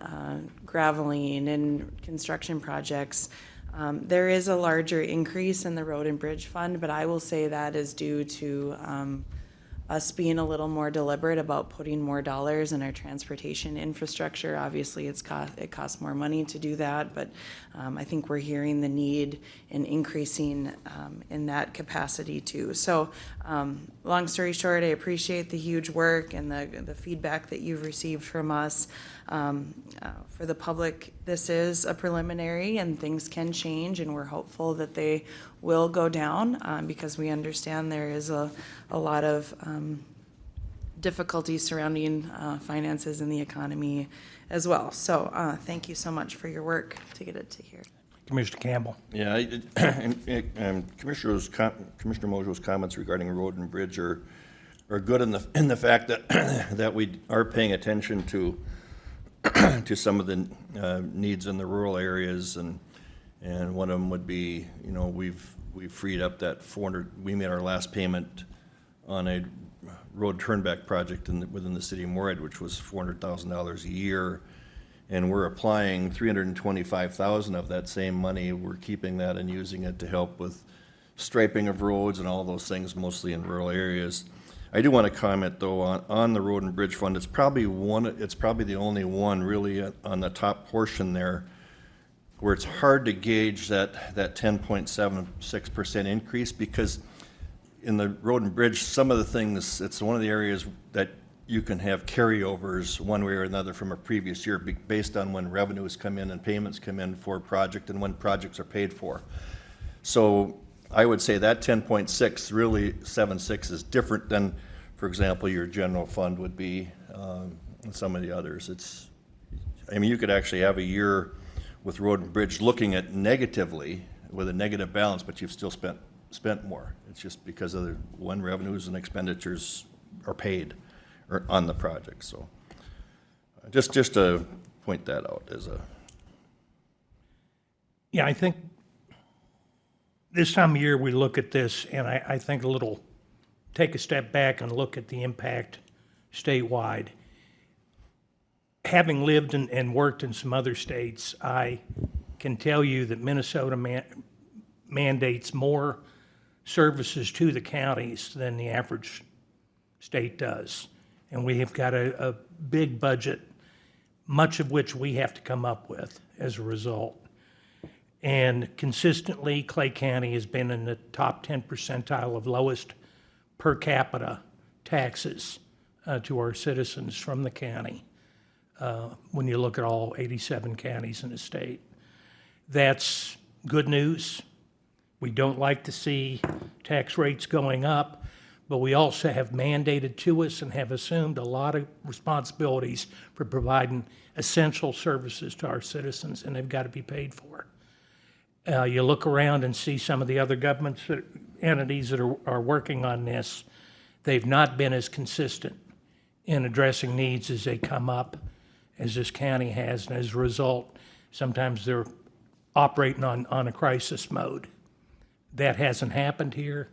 graveling and construction projects. There is a larger increase in the road and bridge fund, but I will say that is due to us being a little more deliberate about putting more dollars in our transportation infrastructure. Obviously, it costs more money to do that, but I think we're hearing the need in increasing in that capacity too. So, long story short, I appreciate the huge work and the feedback that you've received from us. For the public, this is a preliminary and things can change, and we're hopeful that they will go down because we understand there is a lot of difficulties surrounding finances and the economy as well. So thank you so much for your work to get it to here. Commissioner Campbell. Yeah, Commissioner Mojo's comments regarding road and bridge are good in the fact that, that we are paying attention to some of the needs in the rural areas, and one of them would be, you know, we've freed up that 400, we made our last payment on a road turnback project within the city of Moorhead, which was $400,000 a year. And we're applying $325,000 of that same money. We're keeping that and using it to help with striping of roads and all those things, mostly in rural areas. I do want to comment though on the road and bridge fund. It's probably the only one really on the top portion there where it's hard to gauge that 10.76% increase, because in the road and bridge, some of the things, it's one of the areas that you can have carryovers one way or another from a previous year based on when revenues come in and payments come in for a project and when projects are paid for. So I would say that 10.6, really 7.6 is different than, for example, your general fund would be, and some of the others. I mean, you could actually have a year with road and bridge looking at negatively with a negative balance, but you've still spent more. It's just because of when revenues and expenditures are paid or on the project. So just to point that out as a. Yeah, I think this time of year we look at this, and I think take a step back and look at the impact statewide. Having lived and worked in some other states, I can tell you that Minnesota mandates more services to the counties than the average state does. And we have got a big budget, much of which we have to come up with as a result. And consistently, Clay County has been in the top 10 percentile of lowest per capita taxes to our citizens from the county when you look at all 87 counties in the state. That's good news. We don't like to see tax rates going up, but we also have mandated to us and have assumed a lot of responsibilities for providing essential services to our citizens, and they've got to be paid for. You look around and see some of the other governments, entities that are working on this, they've not been as consistent in addressing needs as they come up, as this county has, and as a result, sometimes they're operating on a crisis mode. That hasn't happened here.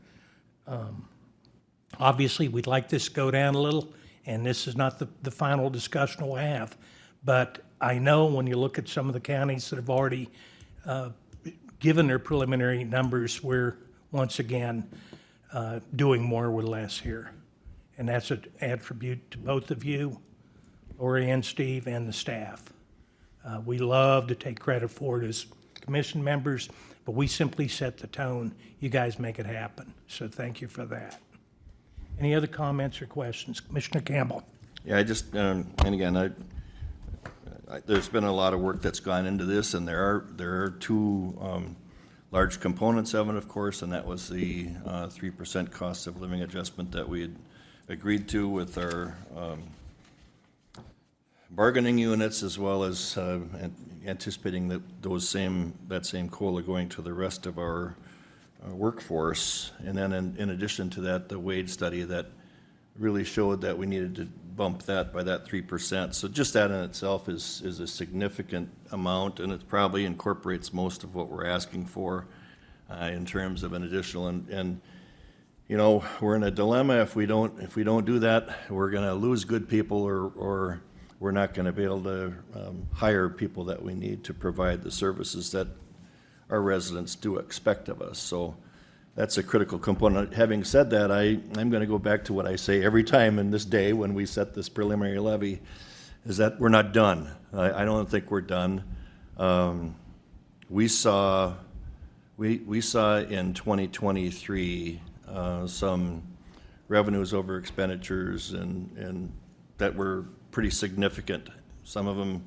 Obviously, we'd like this to go down a little, and this is not the final discussion we'll have. But I know when you look at some of the counties that have already given their preliminary numbers, we're once again doing more with less here. And that's an attribute to both of you, Lori and Steve, and the staff. We love to take credit for it as commission members, but we simply set the tone. You guys make it happen. So thank you for that. Any other comments or questions? Commissioner Campbell. Yeah, I just, and again, there's been a lot of work that's gone into this, and there are two large components of it, of course, and that was the 3% cost of living adjustment that we had agreed to with our bargaining units, as well as anticipating that that same COLA going to the rest of our workforce. And then in addition to that, the wage study that really showed that we needed to bump that by that 3%. So just that in itself is a significant amount, and it probably incorporates most of what we're asking for in terms of an additional. And you know, we're in a dilemma. If we don't do that, we're going to lose good people, or we're not going to be able to hire people that we need to provide the services that our residents do expect of us. So that's a critical component. Having said that, I'm going to go back to what I say every time in this day when we set this preliminary levy, is that we're not done. I don't think we're done. We saw in 2023 some revenues over expenditures and that were pretty significant. Some of them,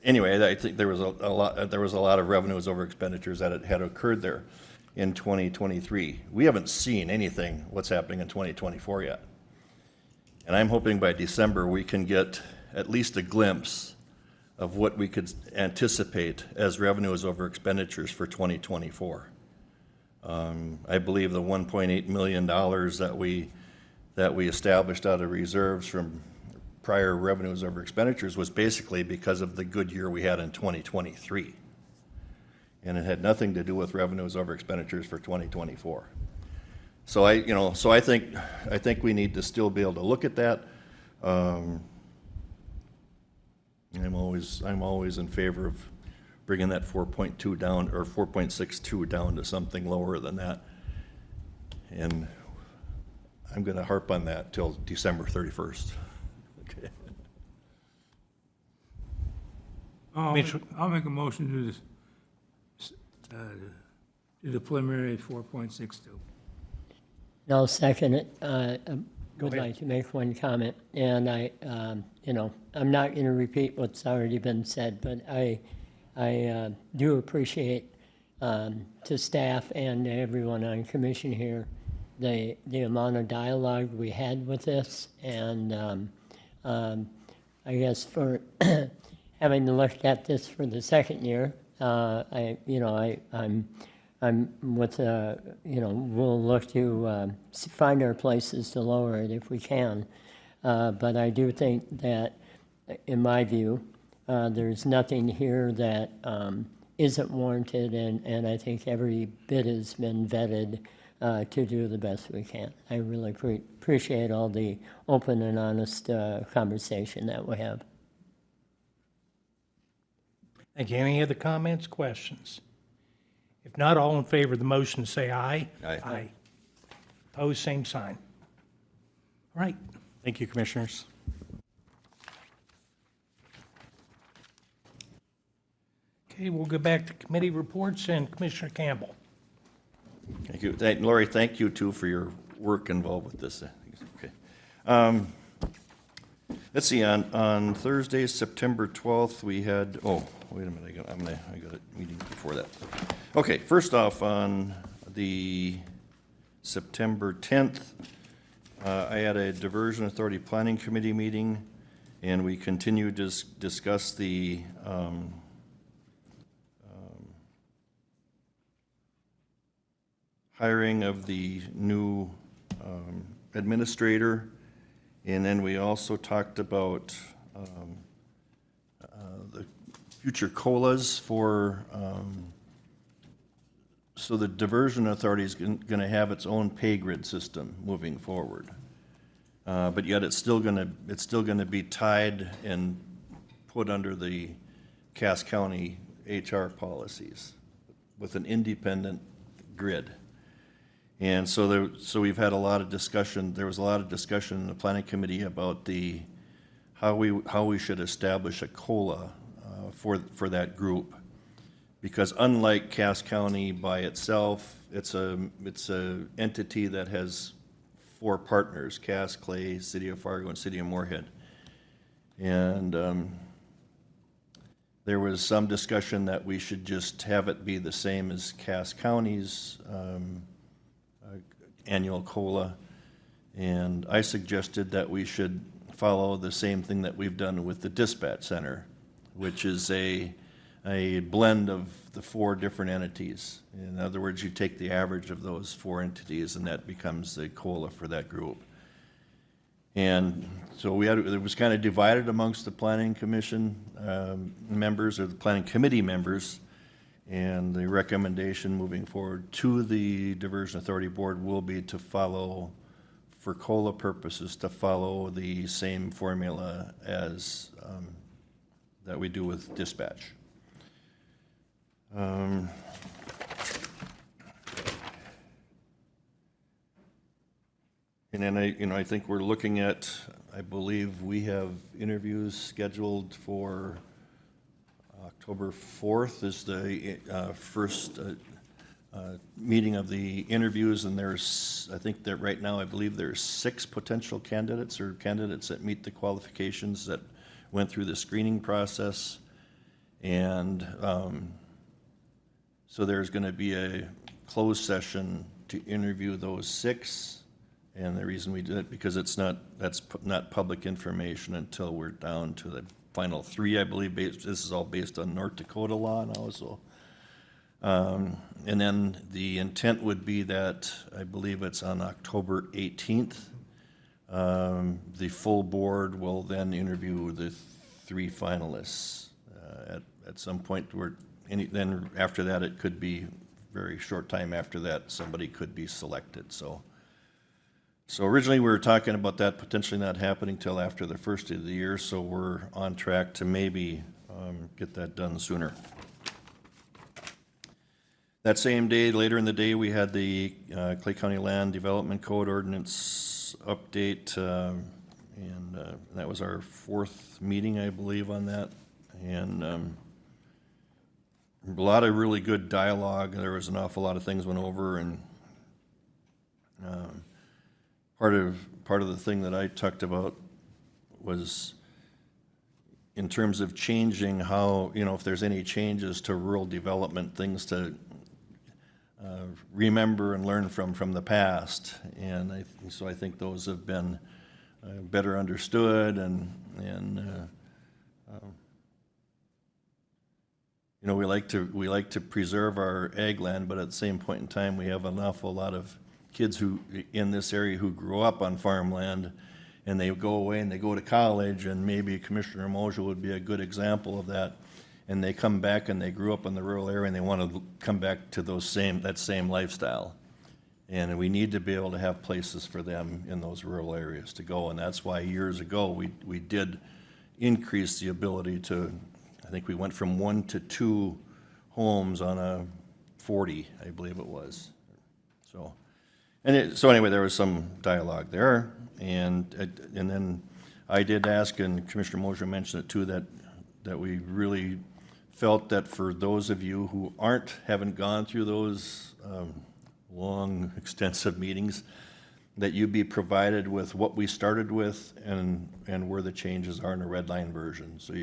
anyway, I think there was a lot of revenues over expenditures that had occurred there in 2023. We haven't seen anything what's happening in 2024 yet. And I'm hoping by December we can get at least a glimpse of what we could anticipate as revenues over expenditures for 2024. I believe the $1.8 million that we established out of reserves from prior revenues over expenditures was basically because of the good year we had in 2023. And it had nothing to do with revenues over expenditures for 2024. So I think we need to still be able to look at that. I'm always in favor of bringing that 4.2 down, or 4.62 down to something lower than that. And I'm going to harp on that till December 31st. Okay. I'll make a motion to this, to the preliminary 4.62. I'll second it. I would ahead. like to make one comment, and I'm not going to repeat what's already been said, but I do appreciate to staff and to everyone on commission here the amount of dialogue we had with this, and I guess for having looked at this for the second year, I'm with, we'll look to find our places to lower it if we can. But I do think that, in my view, there's nothing here that isn't warranted, and I think every bit has been vetted to do the best we can. I really appreciate all the open and honest conversation that we have. Thank you. Any other comments, questions? If not, all in favor of the motion, say aye. Aye. Aye. Opposed, same sign. All right. Thank you, Commissioners. Okay, we'll go back to committee reports and Commissioner Campbell. Thank you. Lori, thank you too for your work involved with this. Okay. Let's see, on Thursday, September 12th, we had, oh, wait a minute, I got a meeting before that. Okay, first off, on the September 10th, I had a Diversion Authority Planning Committee meeting, and we continued to discuss the hiring of the new administrator, and then we also talked about the future COLAs for, so the Diversion Authority is going to have its own pay grid system moving forward. But yet it's still going to be tied and put under the Cass County HR policies with an independent grid. And so we've had a lot of discussion. There was a lot of discussion in the planning committee about how we should establish a COLA for that group, because unlike Cass County by itself, it's a entity that has 4 partners: Cass, Clay, City of Fargo, and City of Moorhead. And there was some discussion that we should just have it be the same as Cass County's annual COLA, and I suggested that we should follow the same thing that we've done with the dispatch center, which is a blend of the 4 different entities. In other words, you take the average of those 4 entities, and that becomes the COLA for that group. And so it was kind of divided amongst the planning commission members, or the planning committee members. And the recommendation moving forward to the Diversion Authority Board will be to follow, for COLA purposes, to follow the same formula as that we do with dispatch. And then I think we're looking at, I believe we have interviews scheduled for October 4th is the first meeting of the interviews, and I think that right now, I believe there's 6 potential candidates, or candidates that meet the qualifications that went through the screening process. And so there's going to be a closed session to interview those 6. And the reason we did it, because that's not public information until we're down to the final three, I believe. This is all based on North Dakota law now, so. And then the intent would be that, I believe it's on October 18th. The full board will then interview the three finalists at some point where then after that, it could be very short time after that, somebody could be selected, so. So originally, we were talking about that potentially not happening till after the first of the year, so we're on track to maybe get that done sooner. That same day, later in the day, we had the Clay County Land Development Code Ordinance update, and that was our fourth meeting, I believe, on that. And a lot of really good dialogue. There was an awful lot of things went over, and part of the thing that I talked about was in terms of changing how, if there's any changes to rural development, things to remember and learn from the past. And so I think those have been better understood, and we like to preserve our ag land, but at the same point in time, we have an awful lot of kids who in this area who grew up on farmland, and they go away and they go to college, and maybe Commissioner Moser would be a good example of that. And they come back and they grew up in the rural area and they want to come back to that same lifestyle. And we need to be able to have places for them in those rural areas to go. And that's why years ago we did increase the ability to, I think we went from 1 to 2 homes on a 40, I believe it was. So, so anyway, there was some dialogue there. And then I did ask, and Commissioner Moser mentioned it too, that we really felt that for those of you who haven't gone through those long, extensive meetings, that you be provided with what we started with and where the changes are in the red line version. So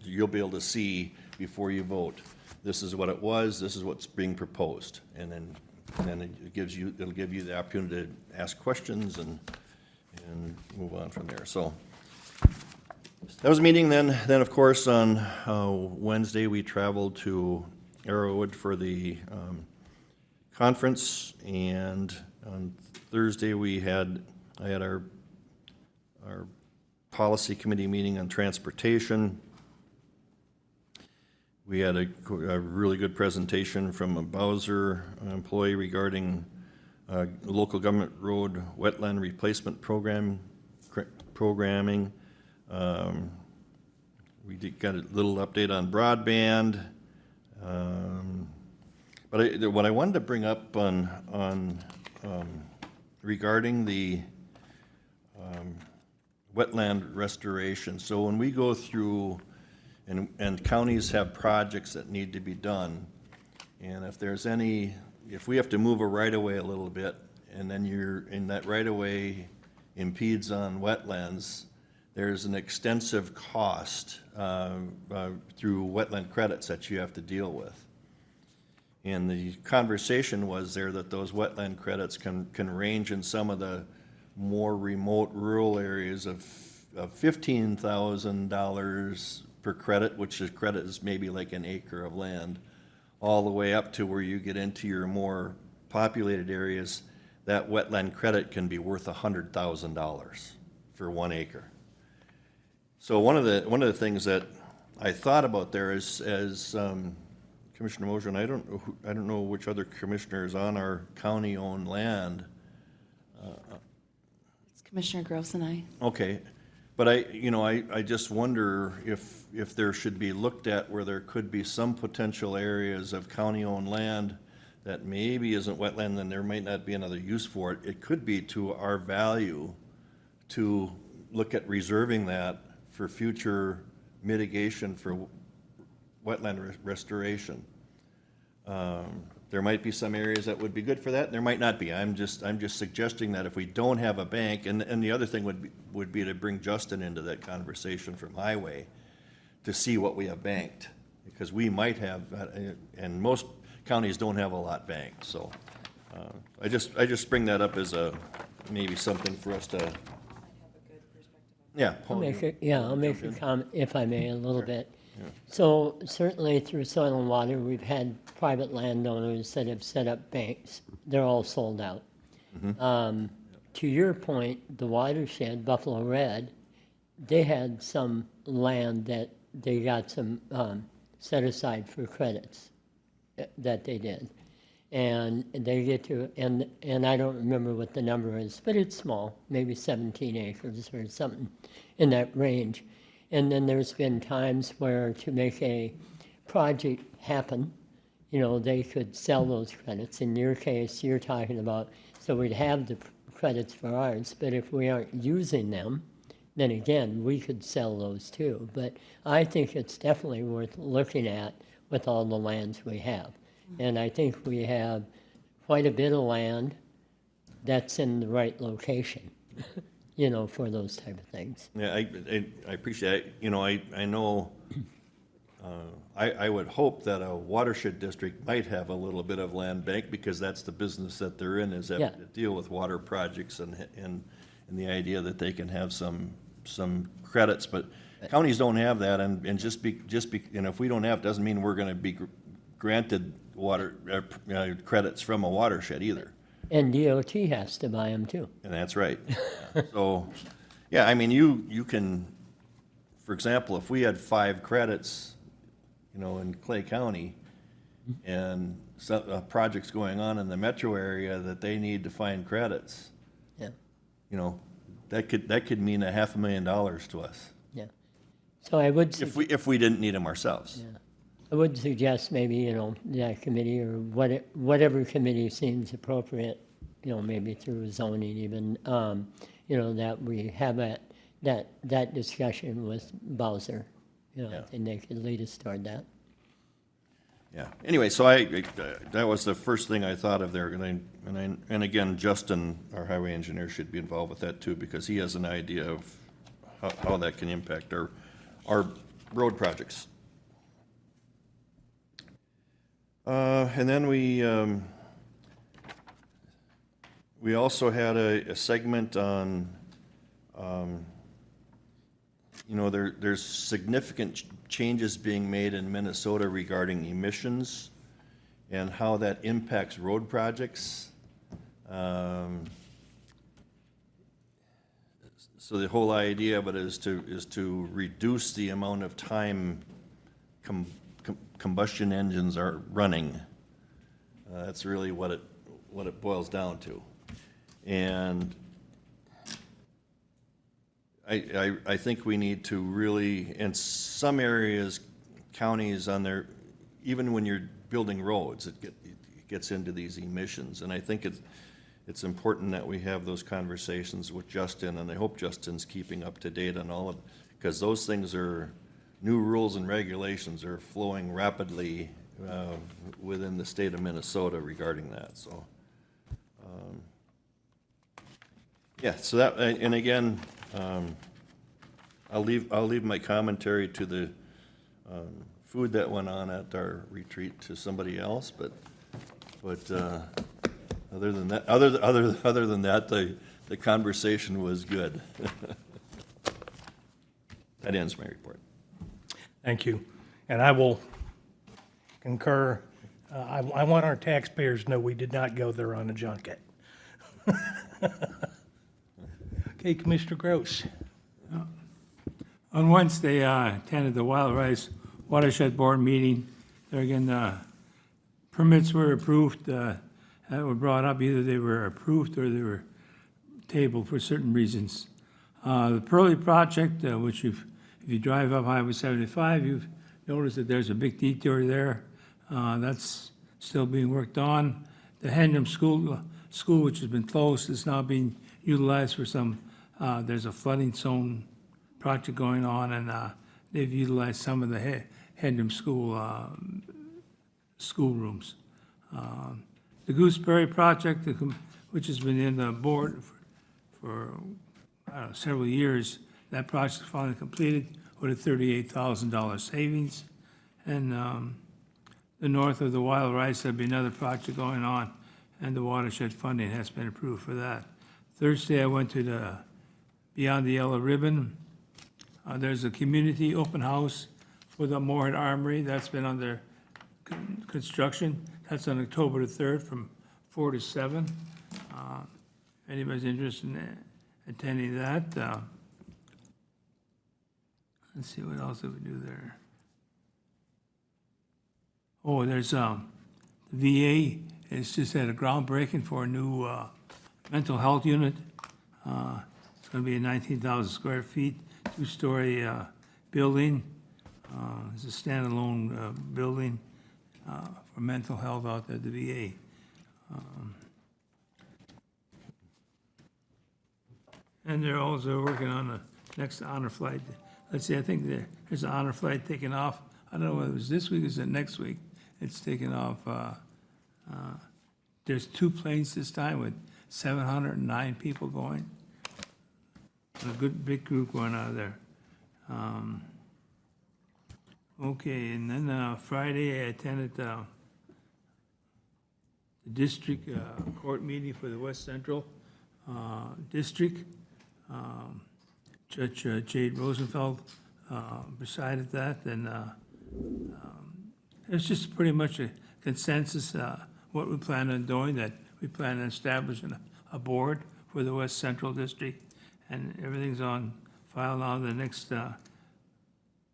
you'll be able to see before you vote, this is what it was, this is what's being proposed. And then it'll give you the opportunity to ask questions and move on from there. So that was a meeting. Then of course, on Wednesday, we traveled to Arrowwood for the conference, and on Thursday, I had our policy committee meeting on transportation. We had a really good presentation from a Bowser employee regarding local government road wetland replacement programming. We got a little update on broadband, but what I wanted to bring up on regarding the wetland restoration. So when we go through, and counties have projects that need to be done, and if we have to move a right-of-way a little bit, and then that right-of-way impedes on wetlands, there's an extensive cost through wetland credits that you have to deal with. And the conversation was there that those wetland credits can range in some of the more remote rural areas of $15,000 per credit, which is credit is maybe like an acre of land, all the way up to where you get into your more populated areas. That wetland credit can be worth $100,000 for 1 acre. So one of the things that I thought about there is, as Commissioner Moser, and I don't know which other commissioners on our county-owned land. It's Commissioner Gross and I. Okay, but I just wonder if there should be looked at where there could be some potential areas of county-owned land that maybe isn't wetland, and there might not be another use for it. It could be to our value to look at reserving that for future mitigation for wetland restoration. There might be some areas that would be good for that, and there might not be. I'm just suggesting that if we don't have a bank, and the other thing would be to bring Justin into that conversation from Highway to see what we have banked, because we might have, and most counties don't have a lot banked. So I just bring that up as maybe something for us to. Yeah. I'll Paul, make you- a, yeah, I'll make a comment, if I may, a little bit. So certainly through Soil and Water, we've had private landowners that have set up banks. They're all sold out. To your point, the watershed, Buffalo Red, they had some land that they got some set aside for credits that they did. And they get to, and I don't remember what the number is, but it's small, maybe 17 acres or something in that range. And then there's been times where to make a project happen, you know, they could sell those credits. In your case, you're talking about, so we'd have the credits for ours, but if we aren't using them, then again, we could sell those too. But I think it's definitely worth looking at with all the lands we have. And I think we have quite a bit of land that's in the right location, you know, for those type of things. Yeah, I appreciate it. You know, I know, I would hope that a watershed district might have a little bit of land bank because that's the business that they're in, is that Yeah. to deal with water projects and the idea that they can have some credits, but counties don't have that, and if we don't have, it doesn't mean we're gonna be granted water, credits from a watershed either. And DOT has to buy them too. And that's right. So, yeah, I mean, you can, for example, if we had 5 credits, you know, in Clay County, and a project's going on in the metro area that they need to find credits, Yeah, you know, that could mean $500,000 to us, yeah. So I would, if we didn't need them ourselves. yeah. I would suggest maybe, you know, that committee or whatever committee seems appropriate, you know, maybe through zoning even, you know, that we have that discussion with Bowser. You know, Yeah. and they could lead us toward that. Yeah, anyway, so that was the first thing I thought of there, and again, Justin, our highway engineer, should be involved with that too, because he has an idea of how that can impact our road projects. And then we also had a segment on, you know, there's significant changes being made in Minnesota regarding emissions and how that impacts road projects. So the whole idea of it is to reduce the amount of time combustion engines are running. That's really what it boils down to. And I think we need to really, in some areas, counties on their, even when you're building roads, it gets into these emissions. And I think it's important that we have those conversations with Justin, and I hope Justin's keeping up to date on all of, because those things are, new rules and regulations are flowing rapidly within the state of Minnesota regarding that, so. Yeah, so that, and again, I'll leave my commentary to the food that went on at our retreat to somebody else, but other than that, the conversation was good. That ends my report. Thank you. And I will concur. I want our taxpayers to know we did not go there on a junket. Okay, Commissioner Gross. On Wednesday, I attended the Wild Rice Watershed Board meeting. There again, permits were approved, that were brought up, either they were approved or they were tabled for certain reasons. The Pearly project, which if you drive up Highway 75, you've noticed that there's a big detour there. That's still being worked on. The Hendrum School, which has been closed, is now being utilized for some, there's a flooding zone project going on, and they've utilized some of the Hendrum School rooms. The Gooseberry project, which has been in the board for several years, that project is finally completed with a $38,000 savings. And the north of the Wild Rice, there'll be another project going on, and the watershed funding has been approved for that. Thursday, I went to the Beyond the Yellow Ribbon There's a community open house for the Moorhead Armory. That's been under construction. That's on October the 3rd from 4 to 7. If anybody's interested in attending that, let's see, what else did we do there? Oh, there's, the VA has just had a groundbreaking for a new, mental health unit. It's gonna be a 19,000 square feet, 2-story, building. It's a standalone, building, for mental health out there at the VA. And they're also working on the next honor flight. Let's see, I think there's an honor flight taking off. I don't know whether it was this week or is it next week. It's taking off, there's 2 planes this time with 709 people going. A good, big group going out of there. Okay, and then Friday, I attended the district court meeting for the West Central District. Judge Jade Rosenfeld presided that, and it's just pretty much a consensus what we plan on doing, that we plan on establishing a board for the West Central District, and everything's on file now. The next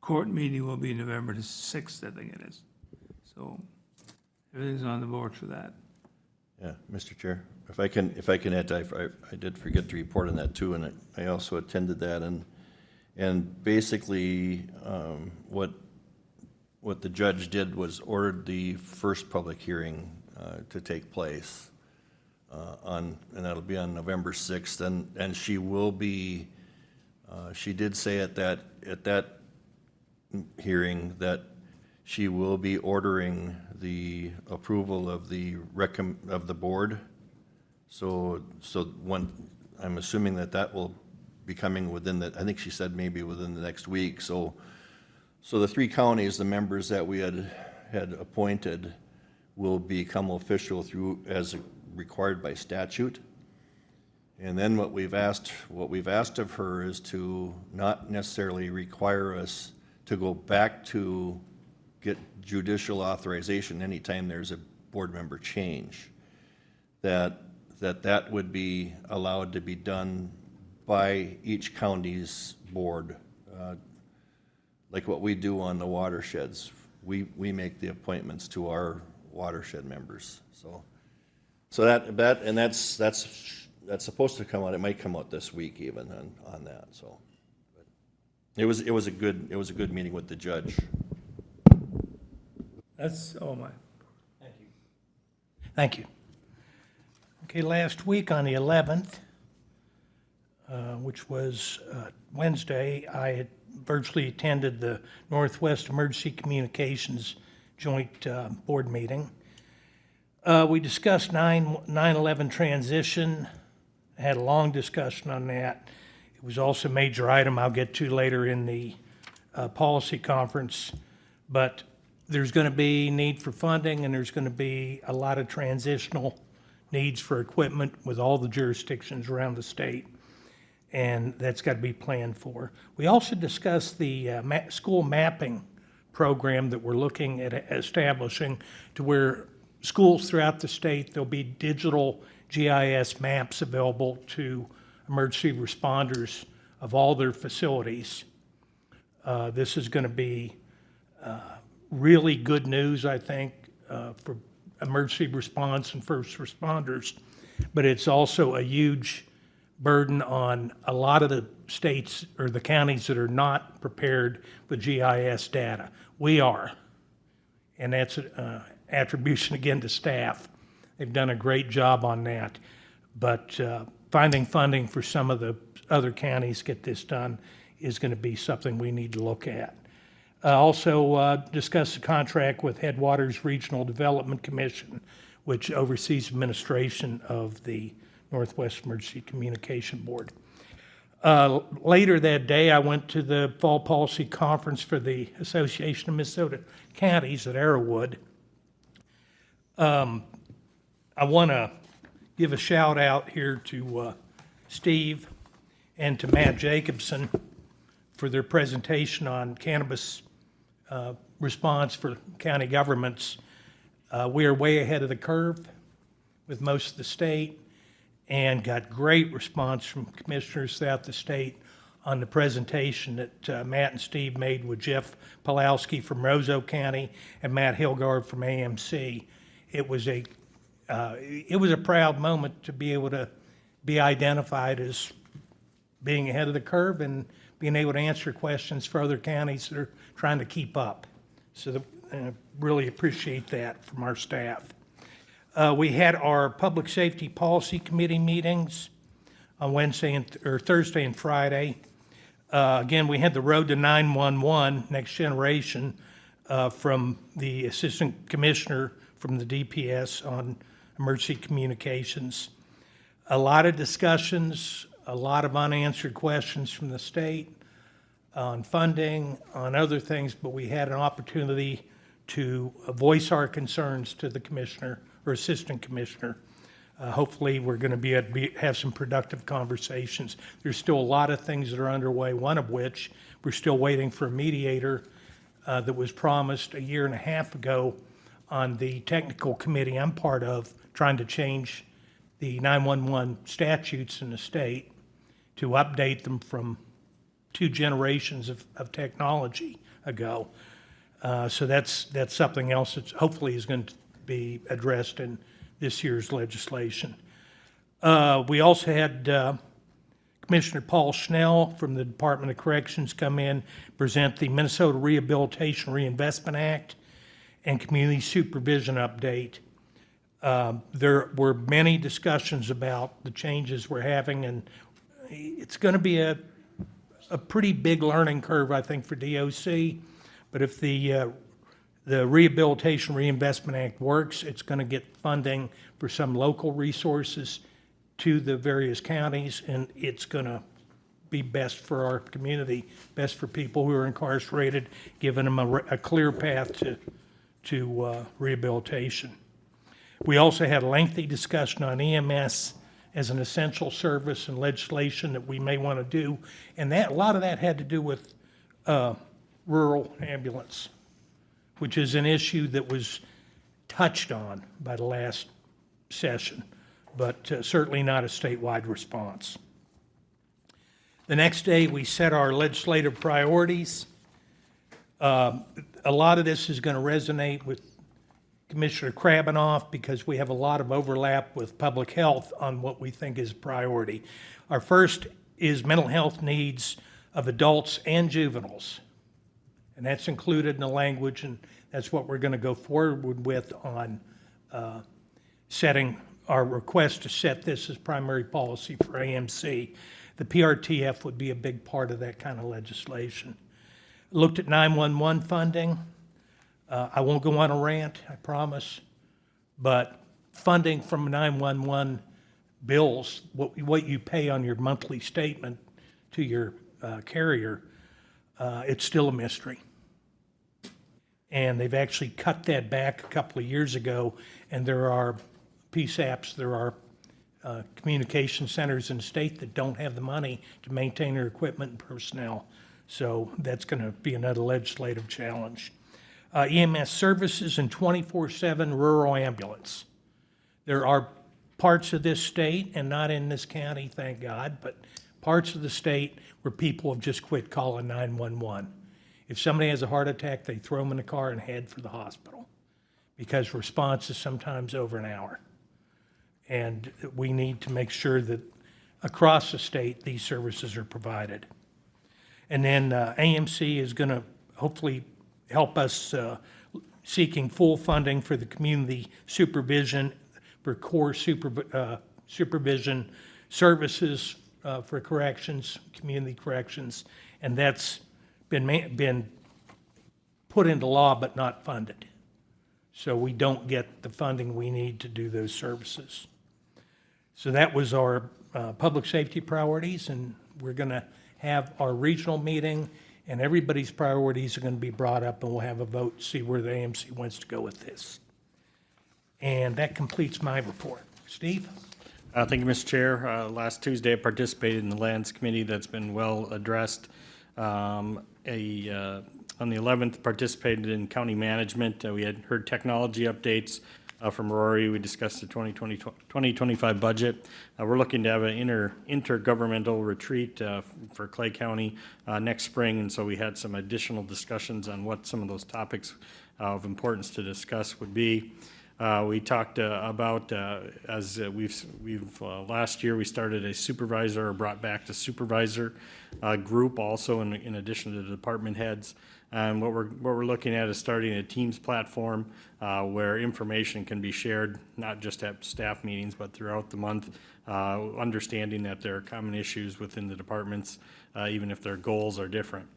court meeting will be November the 6th, I think it is. So everything's on the board for that. Yeah, Mr. Chair, if I can add, I did forget to report on that too, and I also attended that, and basically, what the judge did was ordered the first public hearing to take place and that'll be on November 6th, and she will be, she did say at that hearing that she will be ordering the approval of the board. So I'm assuming that will be coming within I think she said maybe within the next week. So the 3 counties, the members that we had appointed, will become official as required by statute. And then what we've asked of her is to not necessarily require us to go back to get judicial authorization anytime there's a board member change. That would be allowed to be done by each county's board. Like what we do on the watersheds, we make the appointments to our watershed members. So that's supposed to come out. It might come out this week even on that. So it was a good meeting with the judge. That's all mine. Thank you. Okay, last week on the 11th, which was Wednesday, I had virtually attended the Northwest Emergency Communications Joint Board meeting. We discussed 9/11 transition, had a long discussion on that. It was also a major item I'll get to later in the policy conference, but there's going to be need for funding, and there's going to be a lot of transitional needs for equipment with all the jurisdictions around the state, and that's got to be planned for. We also discussed the school mapping program that we're looking at establishing, to where schools throughout the state, there'll be digital GIS maps available to emergency responders of all their facilities. This is going to be really good news, I think, for emergency response and first responders, but it's also a huge burden on a lot of the states or the counties that are not prepared with GIS data. We are, and that's an attribution again to staff. They've done a great job on that, but finding funding for some of the other counties to get this done is going to be something we need to look at. Also discuss the contract with Headwaters Regional Development Commission, which oversees administration of the Northwest Emergency Communication Board. Later that day, I went to the Fall Policy Conference for the Association of Minnesota Counties at Arrowwood. I want to give a shout out here to Steve and to Matt Jacobson for their presentation on cannabis response for county governments. We are way ahead of the curve with most of the state and got great response from commissioners throughout the state on the presentation that Matt and Steve made with Jeff Pulowski from Roseau County and Matt Hilgard from AMC. It was a proud moment to be able to be identified as being ahead of the curve and being able to answer questions for other counties that are trying to keep up. So really appreciate that from our staff. We had our Public Safety Policy Committee meetings on Thursday and Friday. Again, we had the Road to 911 Next Generation from the Assistant Commissioner from the DPS on emergency communications. A lot of discussions, a lot of unanswered questions from the state on funding, on other things, but we had an opportunity to voice our concerns to the commissioner or assistant commissioner. Hopefully, we're going to have some productive conversations. There's still a lot of things that are underway, one of which we're still waiting for a mediator that was promised a year and a half ago on the technical committee I'm part of, trying to change the 911 statutes in the state to update them from 2 generations of technology ago. So that's something else that hopefully is going to be addressed in this year's legislation. We also had Commissioner Paul Schnell from the Department of Corrections come in, present the Minnesota Rehabilitation Reinvestment Act and Community Supervision Update. There were many discussions about the changes we're having, and it's going to be a pretty big learning curve, I think, for DOC. But if the Rehabilitation Reinvestment Act works, it's going to get funding for some local resources to the various counties, and it's going to be best for our community, best for people who are incarcerated, giving them a clear path to rehabilitation. We also had a lengthy discussion on EMS as an essential service and legislation that we may want to do, and a lot of that had to do with rural ambulance, which is an issue that was touched on by the last session, but certainly not a statewide response. The next day, we set our legislative priorities. A lot of this is going to resonate with Commissioner Krabanoff because we have a lot of overlap with public health on what we think is a priority. Our first is mental health needs of adults and juveniles. And that's included in the language, and that's what we're going to go forward with on setting our request to set this as primary policy for AMC. The PRTF would be a big part of that kind of legislation. Looked at 911 funding. I won't go on a rant, I promise, but funding from 911 bills, what you pay on your monthly statement to your carrier, it's still a mystery. And they've actually cut that back a couple of years ago, and there are PSAPs, there are communication centers in the state that don't have the money to maintain their equipment and personnel. So that's going to be another legislative challenge. EMS services and 24/7 rural ambulance. There are parts of this state, and not in this county, thank God, but parts of the state where people have just quit calling 911. If somebody has a heart attack, they throw them in the car and head for the hospital because response is sometimes over an hour. And we need to make sure that across the state, these services are provided. And then AMC is going to hopefully help us seeking full funding for the community supervision, for core supervision services for corrections, community corrections, and that's been put into law but not funded. So we don't get the funding we need to do those services. So that was our public safety priorities, and we're going to have our regional meeting, and everybody's priorities are going to be brought up, and we'll have a vote to see where the AMC wants to go with this. And that completes my report. Steve? Thank you, Mr. Chair. Last Tuesday, I participated in the Lands Committee that's been well addressed. On the 11th, participated in county management. We had heard technology updates from Rory. We discussed the 2025 budget. We're looking to have an intergovernmental retreat for Clay County next spring, and so we had some additional discussions on what some of those topics of importance to discuss would be. We talked about, as we've last year, we started a supervisor, or brought back the supervisor group also in addition to the department heads. And what we're looking at is starting a Teams platform where information can be shared, not just at staff meetings, but throughout the month, understanding that there are common issues within the departments, even if their goals are different.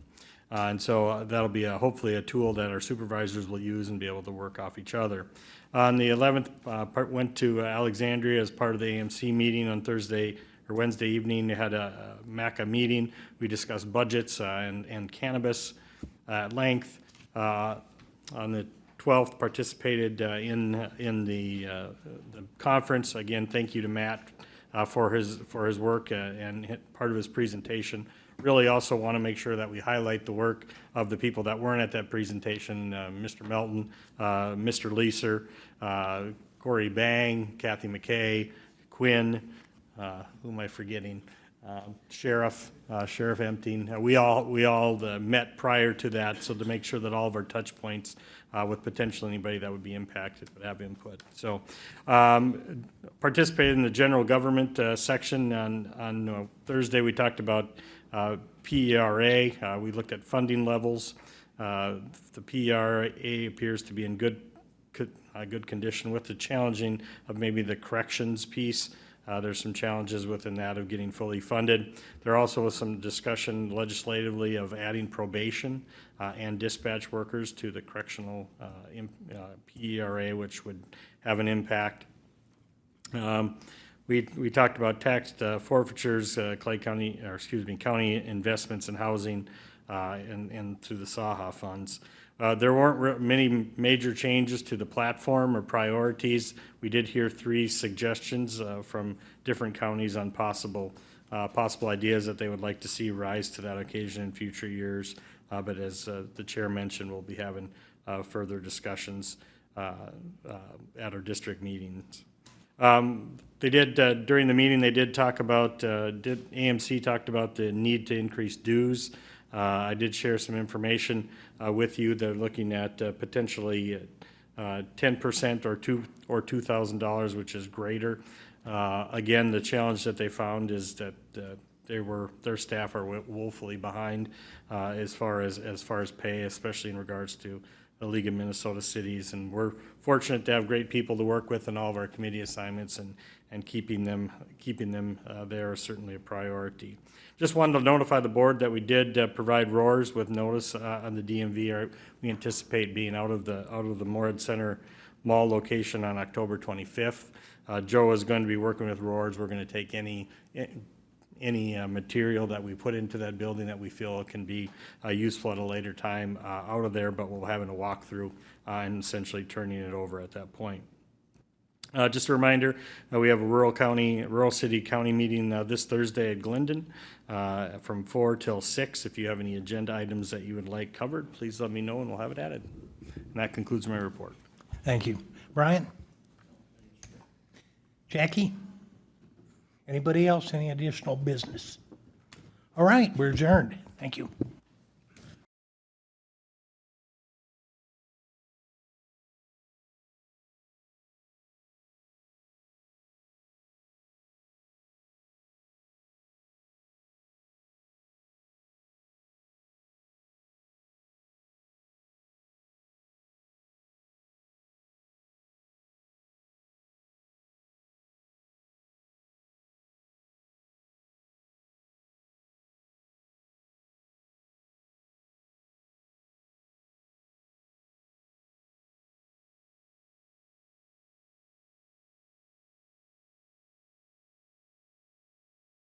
And so that'll be hopefully a tool that our supervisors will use and be able to work off each other. On the 11th, went to Alexandria as part of the AMC meeting on Thursday or Wednesday evening. They had a MACA meeting. We discussed budgets and cannabis at length. On the 12th, participated in the conference. Again, thank you to Matt for his work and part of his presentation. Really also want to make sure that we highlight the work of the people that weren't at that presentation, Mr. Melton, Mr. Leeser, Corey Bang, Kathy McKay, Quinn, who am I forgetting? Sheriff Empting. We all met prior to that, so to make sure that all of our touch points with potentially anybody that would be impacted would have input. So participated in the general government section on Thursday. We talked about PERA. We looked at funding levels. The PERA appears to be in good condition, with the challenging of maybe the corrections piece. There's some challenges within that of getting fully funded. There also was some discussion legislatively of adding probation and dispatch workers to the correctional PERA, which would have an impact. We talked about tax forfeitures, Clay County, county investments in housing, and through the SAHA funds. There weren't many major changes to the platform or priorities. We did hear 3 suggestions from different counties on possible ideas that they would like to see rise to that occasion in future years. But as the chair mentioned, we'll be having further discussions at our district meetings. They did, during the meeting, they did talk about, AMC talked about the need to increase dues. I did share some information with you. They're looking at potentially 10% or $2,000, which is greater. Again, the challenge that they found is that their staff are woefully behind as far as pay, especially in regards to the League of Minnesota Cities, and we're fortunate to have great people to work with in all of our committee assignments, and keeping them there is certainly a priority. Just wanted to notify the board that we did provide Roars with notice on the DMV. We anticipate being out of the Morehead Center Mall location on October 25th. Joe is going to be working with Roars. We're going to take any material that we put into that building that we feel can be useful at a later time out of there, but we'll have a walkthrough and essentially turning it over at that point. Just a reminder, we have a rural city county meeting this Thursday at Glendon from 4 till 6. If you have any agenda items that you would like covered, please let me know and we'll have it added. And that concludes my report. Thank you. Brian? Jackie? Anybody else? Any additional business? All right, we're adjourned. Thank you.